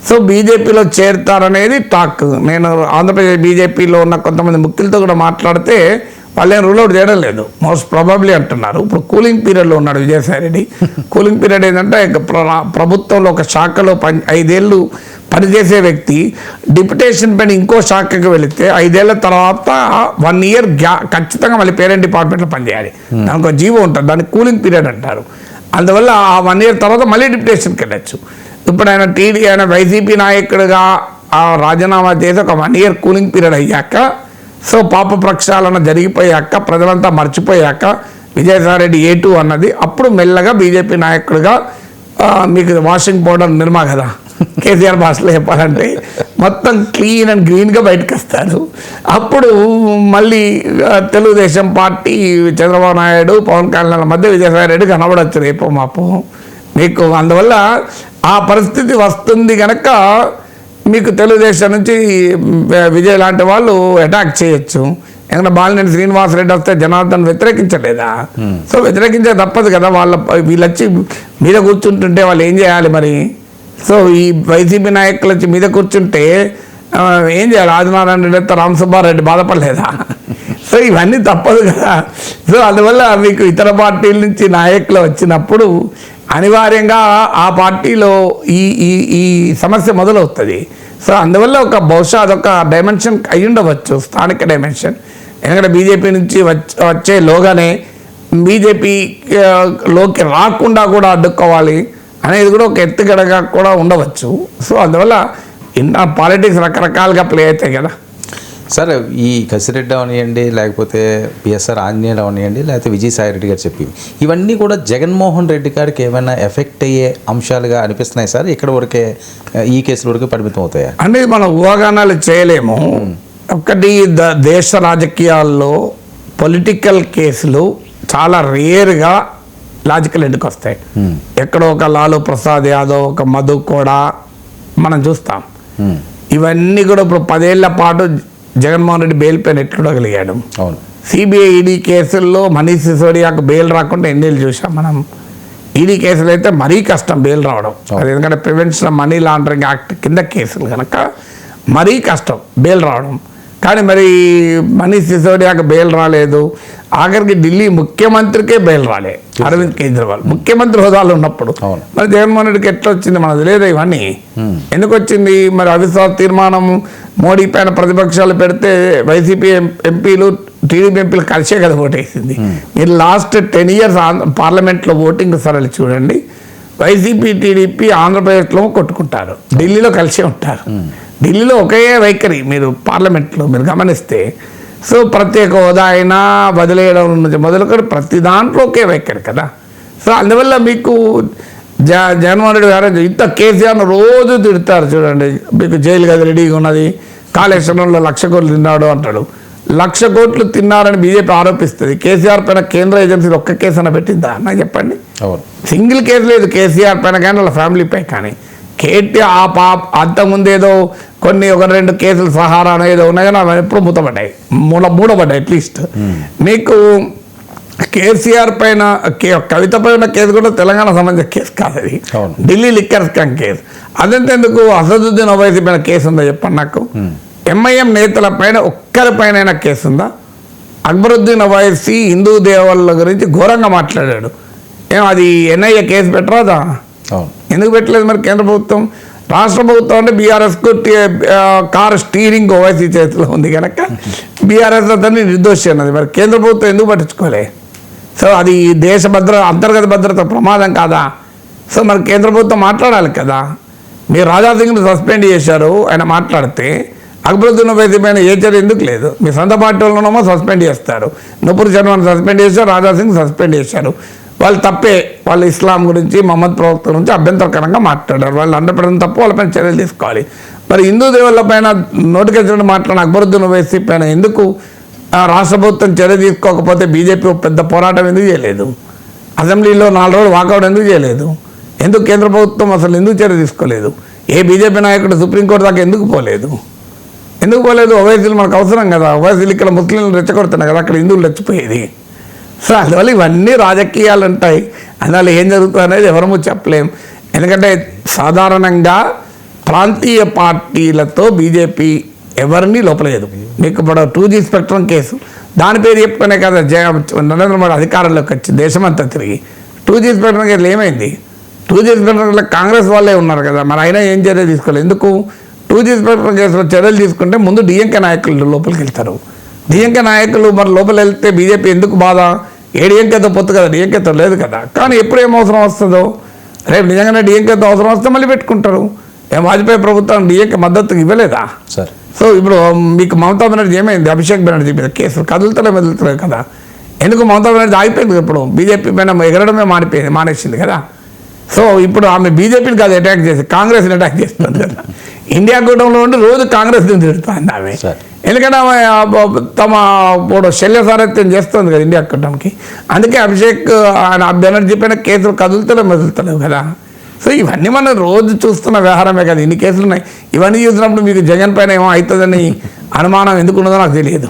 సో బీజేపీలో చేరుతారనేది టాక్. నేను ఆంధ్రప్రదేశ్ బీజేపీలో ఉన్న కొంతమంది ముఖ్యులతో కూడా మాట్లాడితే వాళ్ళు ఏం రూల్ అవుట్ చేయడం లేదు, మోస్ట్ ప్రాబబ్లీ అంటున్నారు. ఇప్పుడు కూలింగ్ పీరియడ్లో ఉన్నాడు విజయసాయి రెడ్డి. కూలింగ్ పీరియడ్ ఏంటంటే ప్రభుత్వంలో ఒక శాఖలో 5 ఏళ్ళు పనిచేసే వ్యక్తి డిప్యుటేషన్ పైన ఇంకో శాఖకి వెళితే 5 ఏళ్ల తర్వాత 1 ఇయర్ ఖచ్చితంగా మళ్ళీ పేరెంట్ డిపార్ట్మెంట్లో పనిచేయాలి. దానికి ఒక జీవో ఉంటుంది, దాన్ని కూలింగ్ పీరియడ్ అంటారు. అందువల్ల ఆ 1 ఇయర్ తర్వాత మళ్ళీ డిప్యుటేషన్కి వెళ్ళచ్చు. ఇప్పుడు ఆయన వైసీపీ నాయకుడిగా రాజీనామా చేసి ఒక 1 ఇయర్ కూలింగ్ పీరియడ్ అయ్యాక, సో పాప ప్రక్షాళన జరిగిపోయాక, ప్రజలంతా మర్చిపోయాక విజయసాయి రెడ్డి A2 అన్నది అప్పుడు మెల్లగా బీజేపీ నాయకుడిగా మీకు వాషింగ్ పౌడర్ నిర్మా కదా కేసీఆర్ భాషలో చెప్పాలంటే మొత్తం క్లీన్ అండ్ గ్రీన్గా బయటకు వస్తారు. అప్పుడు మళ్ళీ తెలుగుదేశం పార్టీ చంద్రబాబు నాయుడు, పవన్ కళ్యాణ్ మధ్య విజయసాయి రెడ్డి కనబడచ్చు రేపో మాపో మీకు. అందువల్ల ఆ పరిస్థితి వస్తుంది కనుక మీకు తెలుగుదేశం నుంచి విజయ్ లాంటి వాళ్ళు అటాక్ చేయొచ్చు. ఎందుకంటే బాలినేని శ్రీనివాసరెడ్డి వస్తే జనార్దన్ వ్యతిరేకించలేదా? సో వ్యతిరేకించే తప్పదు కదా. వీళ్ళు వచ్చి మీద కూర్చుంటుంటే వాళ్ళు ఏం చేయాలి మరి? సో ఈ వైసీపీ నాయకులు వచ్చి మీద కూర్చుంటే ఏం చేయాలి? ఆదినారాయణ రెడ్డి, రామసుబ్బారెడ్డి బాధపడలేదా? సో ఇవన్నీ తప్పదు కదా. సో అందువల్ల మీకు ఇతర పార్టీల నుంచి నాయకులు వచ్చినప్పుడు అనివార్యంగా ఆ పార్టీలో ఈ ఈ ఈ సమస్య మొదలవుతుంది. సో అందువల్ల బహుశా అదొక డైమెన్షన్ అయి ఉండవచ్చు, స్థానిక డైమెన్షన్. ఎందుకంటే బీజేపీ నుంచి వచ్చే లోగానే బీజేపీలోకి రాకుండా కూడా అడ్డుకోవాలి అనేది కూడా ఒక ఎత్తుగడగా కూడా ఉండవచ్చు. సో అందువల్ల పాలిటిక్స్ రకరకాలుగా ప్లే అవుతాయి కదా. సార్ ఈ కసిరెడ్డి అవనియండి, లేకపోతే పిఎస్ఆర్ ఆంజనేయులు అవనియండి, లేకపోతే విజయసాయి రెడ్డి గారు చెప్పి ఇవన్నీ కూడా జగన్మోహన్ రెడ్డి గారికి ఏమైనా ఎఫెక్ట్ అయ్యే అంశాలుగా అనిపిస్తున్నాయి సార్? ఇక్కడ వరకే ఈ కేసుల వరకు పరిమితం అవుతాయా అంటే మనం ఊహాగానాలు చేయలేము. ఒకటి దేశ రాజకీయాల్లో పొలిటికల్ కేసులు చాలా రేర్గా లాజికల్ ఎండ్కి వస్తాయి. ఎక్కడో ఒక లాలూ ప్రసాద్ యాదవ్, ఒక మధు కూడా మనం చూస్తాం. ఇవన్నీ కూడా ఇప్పుడు 10 ఏళ్ల పాటు జగన్మోహన్ రెడ్డి బెయిల్ పైన ఎట్లుడగలిగాడు. అవును, సిబిఐ ఈడీ కేసుల్లో మనీష్ సిసోడియాకు బెయిల్ రాకుండా ఎన్నేళ్ళు చూసాం మనం. ఈడీ కేసులు అయితే మరీ కష్టం బెయిల్ రావడం, అది ఎందుకంటే ప్రివెన్షన్ మనీ లాండరింగ్ యాక్ట్ కింద కేసులు కనుక మరీ కష్టం బెయిల్ రావడం. కానీ మరి మనీష్ సిసోడియాకు బెయిల్ రాలేదు. ఆఖరికి ఢిల్లీ ముఖ్యమంత్రికే బెయిల్ రాలే అరవింద్ కేజ్రీవాల్ ముఖ్యమంత్రి హోదాలో ఉన్నప్పుడు. మరి జగన్మోహన్ రెడ్డికి ఎట్లా వచ్చింది మనకు తెలియదు. ఇవన్నీ ఎందుకు వచ్చింది మరి? అవిశ్వాస తీర్మానం మోడీ పైన ప్రతిపక్షాలు పెడితే వైసీపీ ఎంపీలు, టీడీపీ ఎంపీలు కలిసే కదా ఓటేసింది. మీరు లాస్ట్ 10 ఇయర్స్ పార్లమెంట్లో ఓటింగ్ సరళి చూడండి. వైసీపీ, టీడీపీ ఆంధ్రప్రదేశ్లో కొట్టుకుంటారు, ఢిల్లీలో కలిసే ఉంటారు. ఢిల్లీలో ఒకే వైఖరి మీరు పార్లమెంట్లో మీరు గమనిస్తే. సో ప్రత్యేక హోదా అయినా వదిలేయడం నుంచి మొదలుకొని ప్రతి దాంట్లో ఒకే వైఖరి కదా. సో అందువల్ల మీకు జగన్మోహన్ రెడ్డి గారు ఇంత కేసీఆర్ను రోజు తిడతారు చూడండి. మీకు జైలు గది రెడీగా ఉన్నది, కాళేశ్వరంలో 1,00,000 కోట్లు తిన్నాడు అంటాడు. 1,00,000 కోట్లు తిన్నారని బీజేపీ ఆరోపిస్తుంది. కేసీఆర్ పైన కేంద్ర ఏజెన్సీలు ఒక్క కేసు అన్న పెట్టిందా నాకు చెప్పండి? సింగిల్ కేసు లేదు కేసీఆర్ పైన కానీ వాళ్ళ ఫ్యామిలీపై కానీ. కేటీఆర్ అంతకుముందు ఏదో కొన్ని 1-2 కేసులు సహారా ఏదో ఉన్నాయి కానీ అవి ఎప్పుడు మూడబడ్డాయి అట్లీస్ట్. మీకు కేసీఆర్ పైన కవిత పైన కేసు కూడా తెలంగాణ సంబంధించిన కేసు కాదు, అది ఢిల్లీ లిక్కర్ స్కామ్ కేసు. అదంతెందుకు అసదుద్దీన్ ఓవైసీ పైన కేసు ఉందా చెప్పండి నాకు? ఎంఐఎం నేతల పైన ఒక్కరిపైన కేసు ఉందా? అక్బరుద్దీన్ ఓవైసీ హిందూ దేవాలయాల గురించి ఘోరంగా మాట్లాడాడు. అది ఎన్ఐఏ కేసు పెట్టరాదా? ఎందుకు పెట్టలేదు మరి కేంద్ర ప్రభుత్వం? రాష్ట్ర ప్రభుత్వం అంటే బీఆర్ఎస్కు కారు స్టీరింగ్ ఓవైసీ చేతిలో ఉంది కనుక బీఆర్ఎస్ అతన్ని నిర్దోషి అన్నది. మరి కేంద్ర ప్రభుత్వం ఎందుకు పట్టించుకోలే? సో అది దేశ అంతర్గత భద్రత ప్రమాదం కాదా? సో మరి కేంద్ర ప్రభుత్వం మాట్లాడాలి కదా. మీరు రాజాసింగ్ని సస్పెండ్ చేశారు ఆయన మాట్లాడితే, అక్బరుద్దీన్ ఓవైసీ పైన ఏ చర్య ఎందుకు లేదు? మీ సొంత పార్టీ వాళ్ళనేమో సస్పెండ్ చేస్తారు, నూపూర్ శర్మను సస్పెండ్ చేశారు, రాజాసింగ్ సస్పెండ్ చేశారు. వాళ్ళు తప్పే, వాళ్ళు ఇస్లాం గురించి మహమ్మద్ ప్రవక్త గురించి అభ్యంతరకరంగా మాట్లాడారు, వాళ్ళు 100% తప్పు, వాళ్ళపైన చర్యలు తీసుకోవాలి. మరి హిందూ దేవుళ్ళ పైన నోటికెచ్చినట్టు మాట్లాడిన అక్బరుద్దీన్ ఓవైసీ పైన ఎందుకు రాష్ట్ర ప్రభుత్వం చర్య తీసుకోకపోతే బీజేపీ పెద్ద పోరాటం ఎందుకు చేయలేదు? అసెంబ్లీలో 4 రోజులు వాకౌట్ ఎందుకు చేయలేదు? ఎందుకు కేంద్ర ప్రభుత్వం అసలు ఎందుకు చర్య తీసుకోలేదు? ఏ బీజేపీ నాయకుడు సుప్రీంకోర్టు దాకా ఎందుకు పోలేదు? ఓవైసీలు మనకు అవసరం కదా, ఓవైసీలు ఇక్కడ ముస్లింలు రెచ్చగొడుతున్నాయి కదా, అక్కడ హిందువులు రెచ్చిపోయేది. సో అందువల్ల ఇవన్నీ రాజకీయాలు ఉంటాయి, అందువల్ల ఏం జరుగుతుంది అనేది ఎవరము చెప్పలేం. ఎందుకంటే సాధారణంగా ప్రాంతీయ పార్టీలతో బీజేపీ ఎవరిని లోపలేదు. మీకు ఇప్పుడు 2G స్పెక్ట్రమ్ కేసు, దాని పేరు చెప్పుకునే కదా నరేంద్ర మోడీ అధికారంలోకి వచ్చి దేశమంతా తిరిగి 2G స్పెక్ట్రమ్ కేసులు ఏమైంది? 2G స్పెక్ట్రమ్ కాంగ్రెస్ వాళ్ళే ఉన్నారు కదా, మరి అయినా ఏం చర్య తీసుకోలేదు. ఎందుకు 2G స్పెక్ట్రమ్ కేసులో చర్యలు తీసుకుంటే ముందు డిఎంకే నాయకులు లోపలికి వెళ్తారు. డిఎంకే నాయకులు మరి లోపల వెళ్తే బీజేపీ ఎందుకు బాధ? ఏడీఎంకేతో పొత్తు కదా, డిఎంకేతో లేదు కదా. కానీ ఎప్పుడు ఏం అవసరం వస్తుందో, రేపు నిజంగానే డిఎంకేతో అవసరం వస్తే మళ్ళీ పెట్టుకుంటారు. వాజ్పేయి ప్రభుత్వం డిఎంకే మద్దతు ఇవ్వలేదా? సార్ సో ఇప్పుడు మీకు మమతా బెనర్జీ ఏమైంది? అభిషేక్ బెనర్జీ మీద కేసు కదులుతలేదు కదా. ఎందుకు మమతా బెనర్జీ ఆగిపోయింది? ఇప్పుడు బీజేపీ పైన ఎగరడమే మానేసింది కదా. సో ఇప్పుడు ఆమె బీజేపీని కాదు అటాక్ చేసి కాంగ్రెస్ని అటాక్ చేస్తుంది కదా. ఇండియా కూటమిలో ఉండి రోజు కాంగ్రెస్ని తిడుతుంది ఆమె. ఎందుకంటే ఆమె తమ ఇప్పుడు శల్య సారథ్యం చేస్తుంది కదా ఇండియా కూటమికి. అందుకే అభిషేక్ బెనర్జీ పైన కేసులు కదులుతలేవు కదా. సో ఇవన్నీ మనం రోజు చూస్తున్న వ్యవహారమే కదా, ఇన్ని కేసులు ఉన్నాయి. ఇవన్నీ చూసినప్పుడు మీకు జగన్ పైన ఏమో అవుతుందని అనుమానం ఎందుకు ఉన్నదో నాకు తెలియదు.